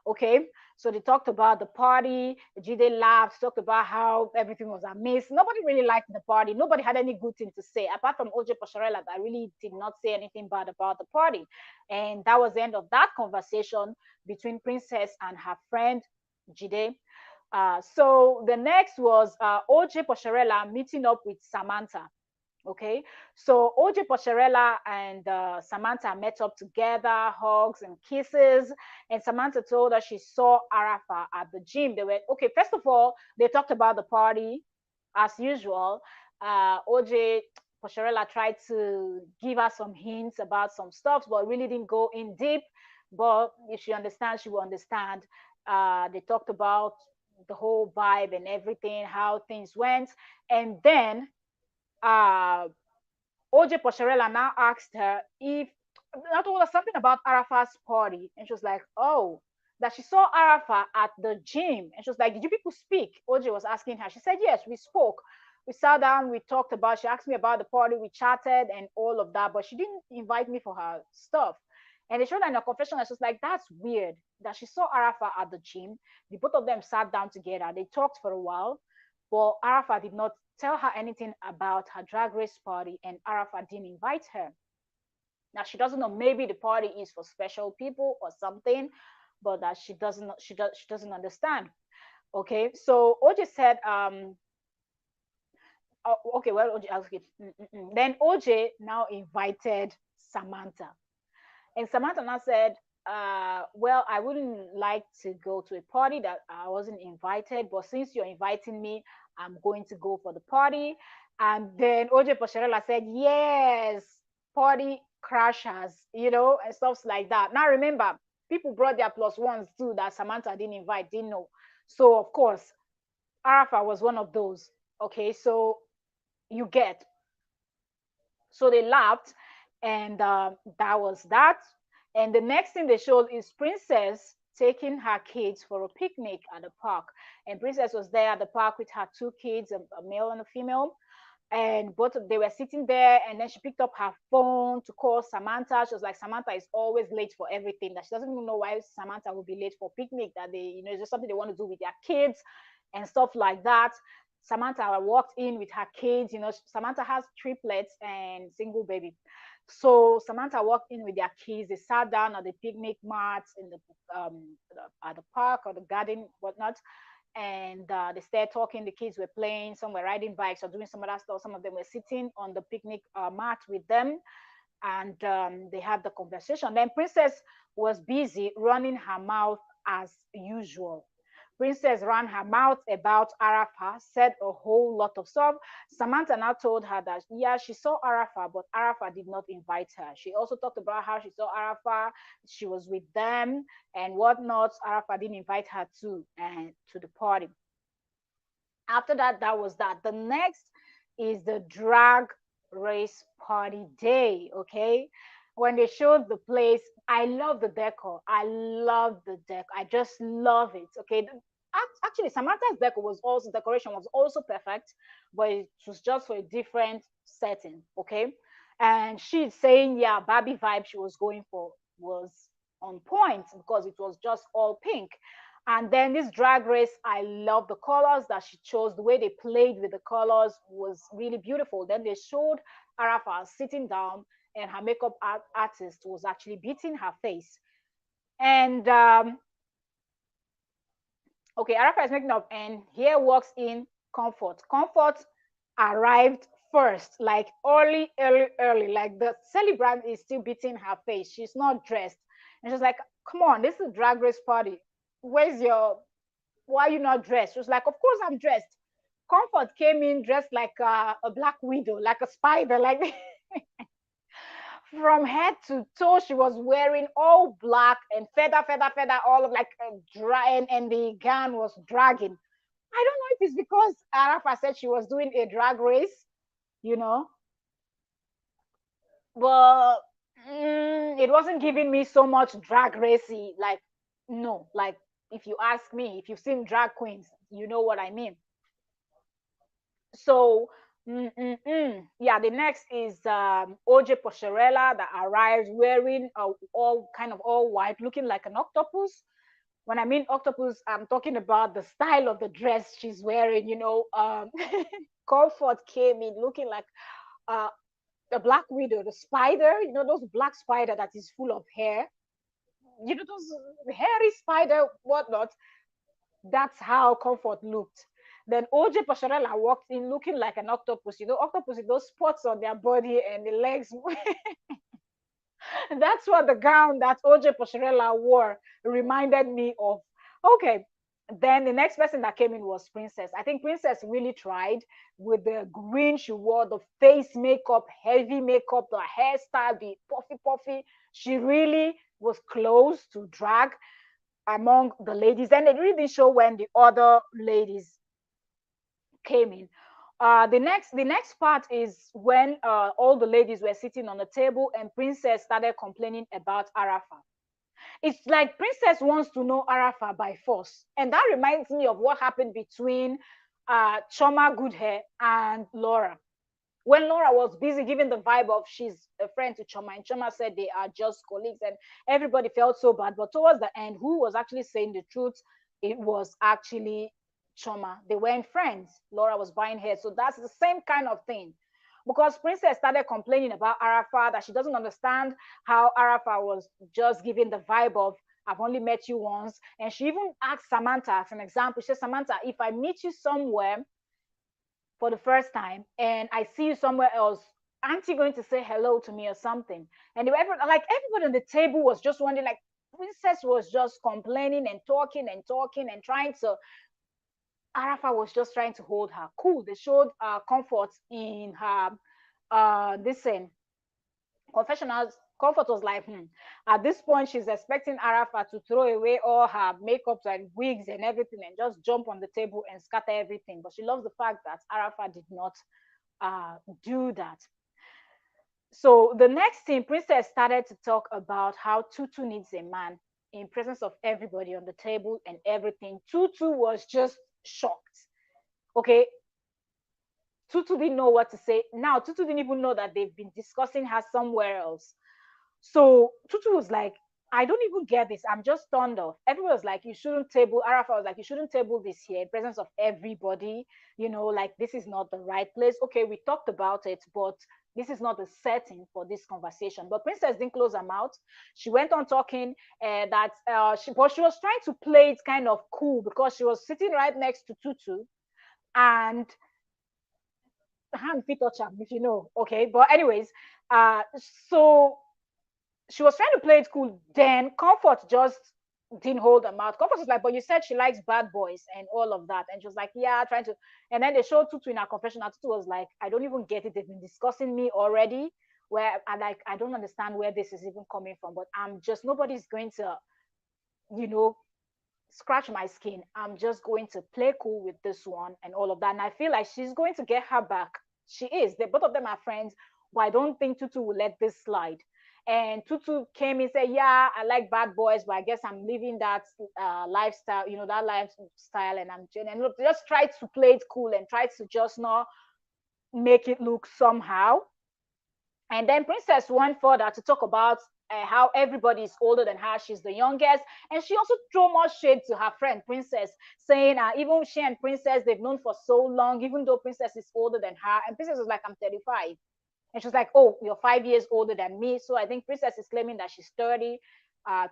Okay, so they talked about the party. Jide laughed, talked about how everything was amazing. Nobody really liked the party. Nobody had any good thing to say, apart from OJ Pasharela, that really did not say anything bad about the party. And that was the end of that conversation between Princess and her friend Jide. So the next was OJ Pasharela meeting up with Samantha. Okay, so OJ Pocherella and Samantha met up together, hugs and kisses. And Samantha told her she saw Arafa at the gym. They were okay. First of all, they talked about the party as usual. OJ Pocherella tried to give her some hints about some stuff, but really didn't go in deep. But if she understands, she will understand. They talked about the whole vibe and everything, how things went, and then OJ Pocherella now asked her if that was something about Arafat's party, and she was like, "Oh, that she saw Arafat at the gym." And she was like, "Did you people speak?" OJ was asking her. She said, "Yes, we spoke. We sat down, we talked about. She asked me about the party, we chatted, and all of that, but she didn't invite me for her stuff." And they showed her in a confession, and she was like, "That's weird that she saw Arafat at the gym. The both of them sat down together. They talked for a while, but Arafat did not tell her anything about her drag race party, and Arafat didn't invite her. Now she doesn't know. Maybe the party is for special people or something, but that she doesn't understand. Okay, so OJ said, okay, well, OJ, okay. Then OJ now invited Samantha, and Samantha now said, well, I wouldn't like to go to a party that I wasn't invited, but since you're inviting me, I'm going to go for the party. And then OJ Pasharela said, yes, party crashers, and stuff like that. Now remember, people brought their plus ones too that Samantha didn't invite, didn't know. So of course, Arafa was one of those. Okay, so you get. So they laughed, and that was that. And the next thing they showed is Princess taking her kids for a picnic at the park. And Princess was there at the park with her two kids, a male and a female. And both they were sitting there, and then she picked up her phone to call Samantha. She was like, Samantha is always late for everything. That she doesn't even know why Samantha would be late for picnic. That it's just something they want to do with their kids and stuff like that. Samantha walked in with her kids. Samantha has triplets and single baby. So Samantha walked in with their kids. They sat down on the picnic mats in at the park or the garden, whatnot, and they started talking. The kids were playing. Some were riding bikes or doing some other stuff. Some of them were sitting on the picnic mat with them, and they had the conversation. Then Princess was busy running her mouth as usual. Princess ran her mouth about Arafa, said a whole lot of stuff. Samantha now told her that, yeah, she saw Arafa, but Arafa did not invite her. She also talked about how she saw Arafa, she was with them and whatnot. Arafa didn't invite her to the party. After that, that was that. The next is the drag race party day. Okay, when they showed the place, I love the decor. I love the decor. I just love it. Okay, actually, Samantha's decor was also decoration was also perfect, but it was just for a different setting. Okay, and she's saying, yeah, Barbie vibe she was going for was on point because it was just all pink. And then this drag race, I love the colors that she chose. The way they played with the colors was really beautiful. Then they showed Arafa sitting down, and her makeup artist was actually beating her face. And okay, Arafa is making up, and here walks in Comfort. Comfort arrived first, like early, early, early. Like the celebrant is still beating her face. She's not dressed. And she's like, come on, this is a drag race party. Where's your why are you not dressed? She was like, of course I'm dressed. Comfort came in dressed like a black widow, like a spider, like from head to toe. She was wearing all black and feather, feather, feather, all of like dry, and the gown was dragging. I don't know if it's because Arafa said she was doing a drag race, you know, but it wasn't giving me so much drag racy. Like, no, like if you ask me, if you've seen drag queens, you know what I mean. So, yeah, the next is OJ Pocherella that arrives wearing all white, looking like an octopus. When I mean octopus, I'm talking about the style of the dress she's wearing. Comfort came in looking like uh, the Black Widow, the spider. Those black spider that is full of hair. Those hairy spider, whatnot. That's how Comfort looked. Then OJ Pasharela walked in looking like an octopus. Octopus with those spots on their body and the legs. That's what the gown that OJ Pasharela wore reminded me of. Okay. Then the next person that came in was Princess. I think Princess really tried with the green she wore, the face makeup, heavy makeup, the hairstyle, the puffy, puffy. She really was close to drag among the ladies, and it really didn't show when the other ladies came in. The next part is when all the ladies were sitting on the table and Princess started complaining about Arafa. It's like Princess wants to know Arafa by force, and that reminds me of what happened between Choma Goodhair and Laura. When Laura was busy giving the vibe of she's a friend to Choma, and Choma said they are just colleagues, and everybody felt so bad. But towards the end, who was actually saying the truth? It was actually Choma. They weren't friends. Laura was buying hair. So that's the same kind of thing. Because Princess started complaining about Arafa, that she doesn't understand how Arafa was just giving the vibe of I've only met you once. And she even asked Samantha as an example. She said, Samantha, if I meet you somewhere for the first time and I see you somewhere else, aren't you going to say hello to me or something? And everybody on the table was just wondering, like, Princess was just complaining and talking and talking and trying to. Arafa was just trying to hold her cool. They showed comfort in her this thing confessionals. Comfort was like, at this point, she's expecting Arafa to throw away all her makeups and wigs and everything and just jump on the table and scatter everything. But she loves the fact that Arafa did not do that. So the next thing, Princess started to talk about how Tutu needs a man in presence of everybody on the table and everything. Tutu was just shocked. Okay, Tutu didn't know what to say. Now, Tutu didn't even know that they've been discussing her somewhere else. So Tutu was like, I don't even get this. I'm just turned off. Everyone was like, you shouldn't table. Arafa was like, you shouldn't table this here in presence of everybody. Like this is not the right place. Okay, we talked about it, but this is not the setting for this conversation. But Princess didn't close her mouth. She went on talking but she was trying to play it kind of cool because she was sitting right next to Tutu, and hand fit touch him if you know. Okay, but anyways, so she was trying to play it cool. Then Comfort just didn't hold her mouth. Comfort was like, but you said she likes bad boys and all of that. And she was like, yeah, trying to. And then they showed Tutu in her confessional. Tutu was like, I don't even get it. They've been discussing me already. Where I don't understand where this is even coming from. But I'm just, nobody's going to, you know, scratch my skin. I'm just going to play cool with this one and all of that. And I feel like she's going to get her back. She is. They both of them are friends, but I don't think Tutu will let this slide. And Tutu came and said, yeah, I like bad boys, but I guess I'm living that lifestyle, that lifestyle, and just try to play it cool and try to just not make it look somehow. And then Princess went further to talk about how everybody is older than her. She's the youngest. And she also threw more shade to her friend, Princess, saying even she and Princess, they've known for so long, even though Princess is older than her. And Princess was like, I'm 35. And she was like, oh, you're 5 years older than me. So I think Princess is claiming that she's 30.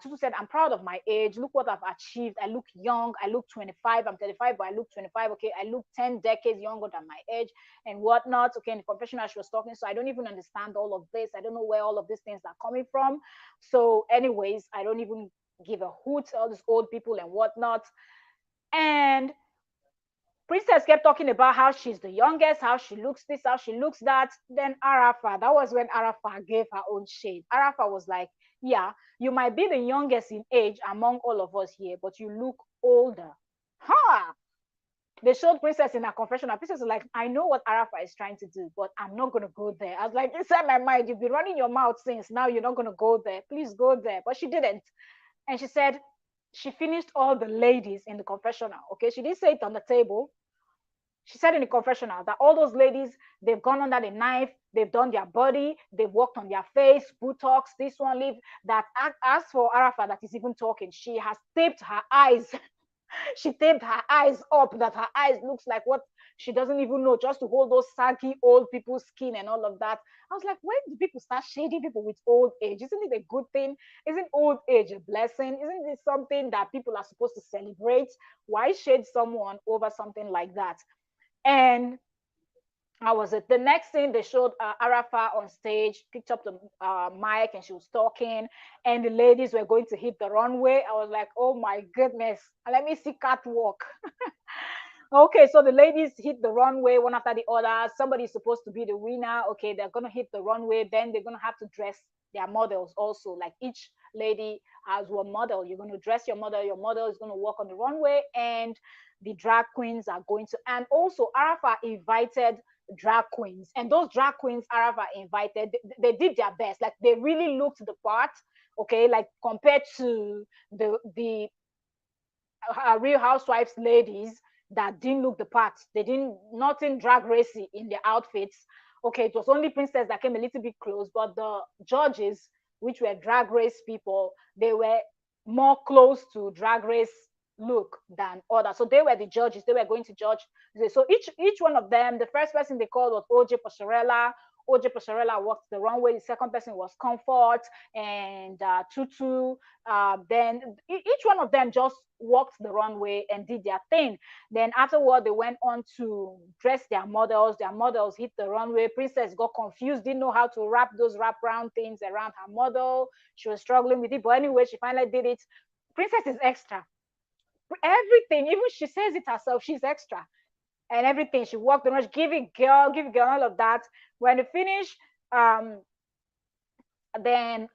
Tutu said, I'm proud of my age. Look what I've achieved. I look young. I look 25. I'm 35, but I look 25. Okay, I look 10 decades younger than my age and whatnot. Okay, in the confessional, she was talking. So I don't even understand all of this. I don't know where all of these things are coming from. So, anyways, I don't even give a hoot, all these old people and whatnot. And Princess kept talking about how she's the youngest, how she looks this, how she looks that. Then Arafa, that was when Arafa gave her own shade. Arafa was like, yeah, you might be the youngest in age among all of us here, but you look older. Ha! They showed Princess in her confessional. Princess was like, I know what Arafa is trying to do, but I'm not going to go there. I was like, inside my mind, you've been running your mouth since. Now you're not going to go there. Please go there. But she didn't. And she said, she finished all the ladies in the confessional. Okay, she didn't say it on the table. She said in the confessional that all those ladies, they've gone under the knife, they've done their body, they've worked on their face, Botox, this one, leave that. As for Arafa, that is even talking, she has taped her eyes. She taped her eyes up, that her eyes looks like what she doesn't even know, just to hold those saggy old people's skin and all of that. I was like, when do people start shading people with old age? Isn't it a good thing? Isn't old age a blessing? Isn't it something that people are supposed to celebrate? Why shade someone over something like that? And how was it? The next thing they showed Arafa on stage, picked up the mic, and she was talking, and the ladies were going to hit the runway. I was like, oh my goodness, let me see catwalk. Okay, so the ladies hit the runway one after the other. Somebody's supposed to be the winner. Okay, they're gonna hit the runway. Then they're gonna have to dress their models also. Like each lady has one model. You're gonna dress your model. Your model is gonna walk on the runway, and the drag queens are going to. And also, Arafa invited drag queens, and those drag queens Arafa invited, they did their best. Like they really looked the part. Okay, like compared to the Real Housewives ladies that didn't look the part. They didn't, nothing drag racy in their outfits. Okay, it was only Princess that came a little bit close, but the judges, which were drag race people, they were more close to drag race look than others. So they were the judges. They were going to judge. So each one of them, the first person they called was OJ Pasarella. OJ Pasarella walked the runway. The second person was Comfort and Tutu. Then each one of them just walked the runway and did their thing. Then afterward, they went on to dress their models. Their models hit the runway. Princess got confused, didn't know how to wrap those wraparound things around her model. She was struggling with it, but anyway, she finally did it. Princess is extra. Everything, even she says it herself, she's extra. And everything, she walked the rush, give it girl, all of that. When they finish, then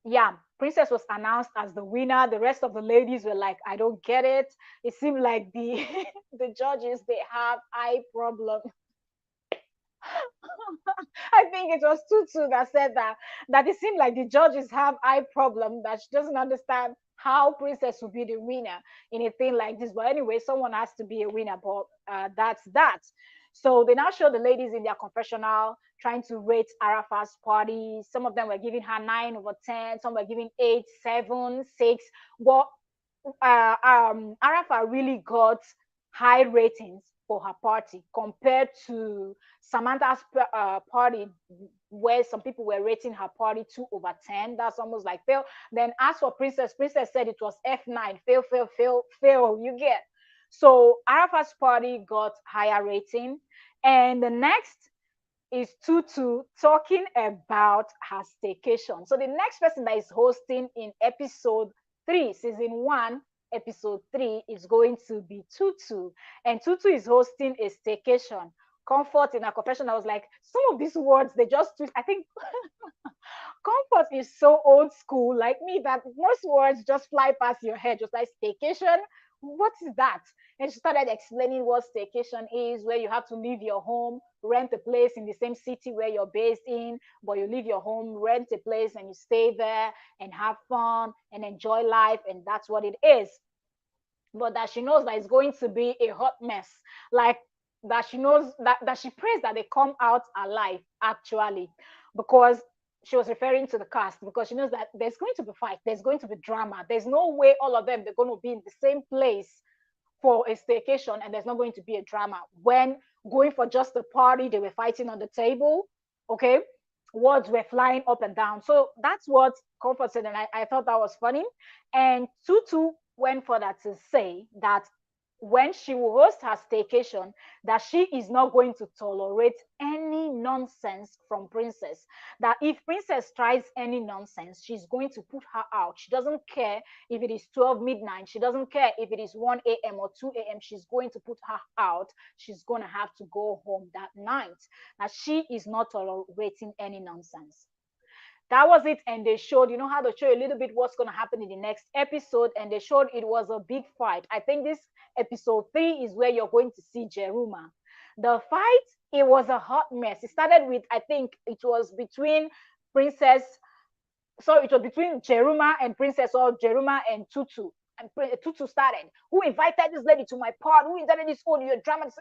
yeah, Princess was announced as the winner. The rest of the ladies were like, I don't get it. It seemed like the the judges, they have eye problem. I think it was Tutu that said that it seemed like the judges have eye problem, that she doesn't understand how Princess will be the winner in a thing like this. But anyway, someone has to be a winner, but that's that. So they now show the ladies in their confessional trying to rate Arafat's party. Some of them were giving her 9/10, some were giving 8, 7, 6. But Arafat really got high ratings for her party compared to Samantha's party, where some people were rating her party 2/10. That's almost like fail. Then as for Princess said it was F9, fail, fail, fail, fail. You get. So Arafat's party got higher rating. And the next is Tutu talking about her staycation. So the next person that is hosting in episode 3, season 1, episode 3 is going to be Tutu. And Tutu is hosting a staycation. Comfort in her confession. I was like, some of these words, they just, I think comfort is so old school, like me, that most words just fly past your head, just like staycation. What is that? And she started explaining what staycation is, where you have to leave your home, rent a place in the same city where you're based in, but you leave your home, rent a place, and you stay there and have fun and enjoy life. And that's what it is. But that she knows that it's going to be a hot mess. Like that she knows that she prays that they come out alive, actually, because she was referring to the cast, because she knows that there's going to be fight, there's going to be drama. There's no way all of them they're going to be in the same place for a staycation and there's not going to be a drama. When going for just a party, they were fighting on the table. Okay. Words were flying up and down. So that's what Comfort said. And I thought that was funny. And Tutu went further to say that when she will host her staycation, that she is not going to tolerate any nonsense from Princess. That if Princess tries any nonsense, she's going to put her out. She doesn't care if it is 12 midnight. She doesn't care if it is 1 a.m. or 2 a.m. She's going to put her out. She's going to have to go home that night. That she is not tolerating any nonsense. That was it. And they showed, you know how they show a little bit what's going to happen in the next episode. And they showed it was a big fight. I think this episode 3 is where you're going to see Jeruma. The fight, it was a hot mess. It started with, I think it was between Princess, so it was between Jeruma and Princess, or Jeruma and Tutu. And Tutu started. Who invited this lady to my party? Who invited this audio drama?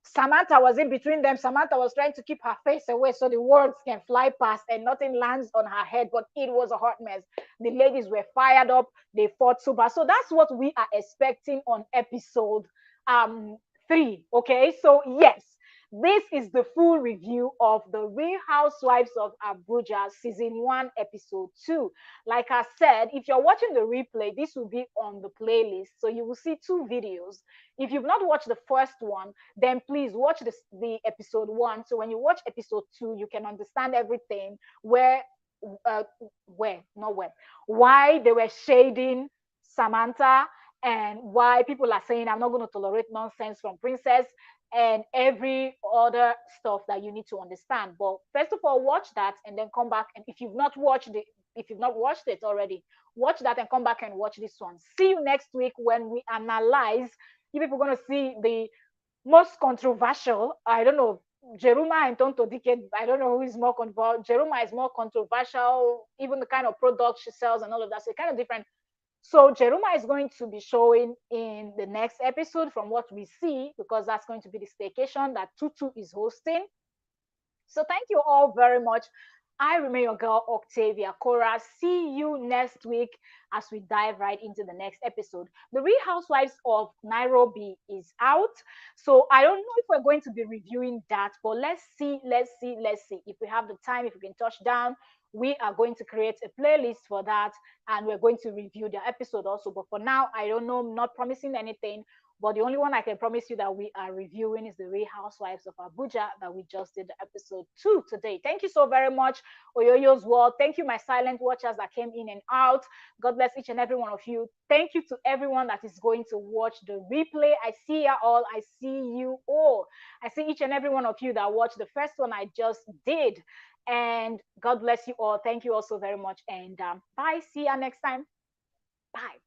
Samantha was in between them. Samantha was trying to keep her face away so the words can fly past and nothing lands on her head, but it was a hot mess. The ladies were fired up. They fought super. So that's what we are expecting on episode 3. Okay, so yes, this is the full review of the Real Housewives of Abuja season 1 episode 2. Like I said, if you're watching the replay, this will be on the playlist, so you will see 2 videos. If you've not watched the first one, then please watch the episode 1. So when you watch episode 2, you can understand everything, why they were shading Samantha, and why people are saying I'm not going to tolerate nonsense from Princess, and every other stuff that you need to understand. But first of all, watch that and then come back. And if you've not watched it already, watch that and come back and watch this one. See you next week when we analyze. You people are going to see the most controversial. I don't know, Jeruma and Tonto Dike. I don't know who is more controversial. Jeruma is more controversial, even the kind of products she sells and all of that. So kind of different. So Jeruma is going to be showing in the next episode from what we see, because that's going to be the staycation that Tutu is hosting. So thank you all very much. I remain your girl, Octavia Cora. See you next week as we dive right into the next episode. The Real Housewives of Nairobi is out. So I don't know if we're going to be reviewing that, but let's see. If we have the time, if we can touch down, we are going to create a playlist for that, and we're going to review the episode also. But for now, I don't know, I'm not promising anything. But the only one I can promise you that we are reviewing is the Real Housewives of Abuja that we just did the episode 2 today. Thank you so very much, Oyoyo's World. Thank you, my silent watchers that came in and out. God bless each and every one of you. Thank you to everyone that is going to watch the replay. I see you all. I see you all. I see each and every one of you that watched the first one I just did. And God bless you all. Thank you all so very much. And bye. See you next time. Bye.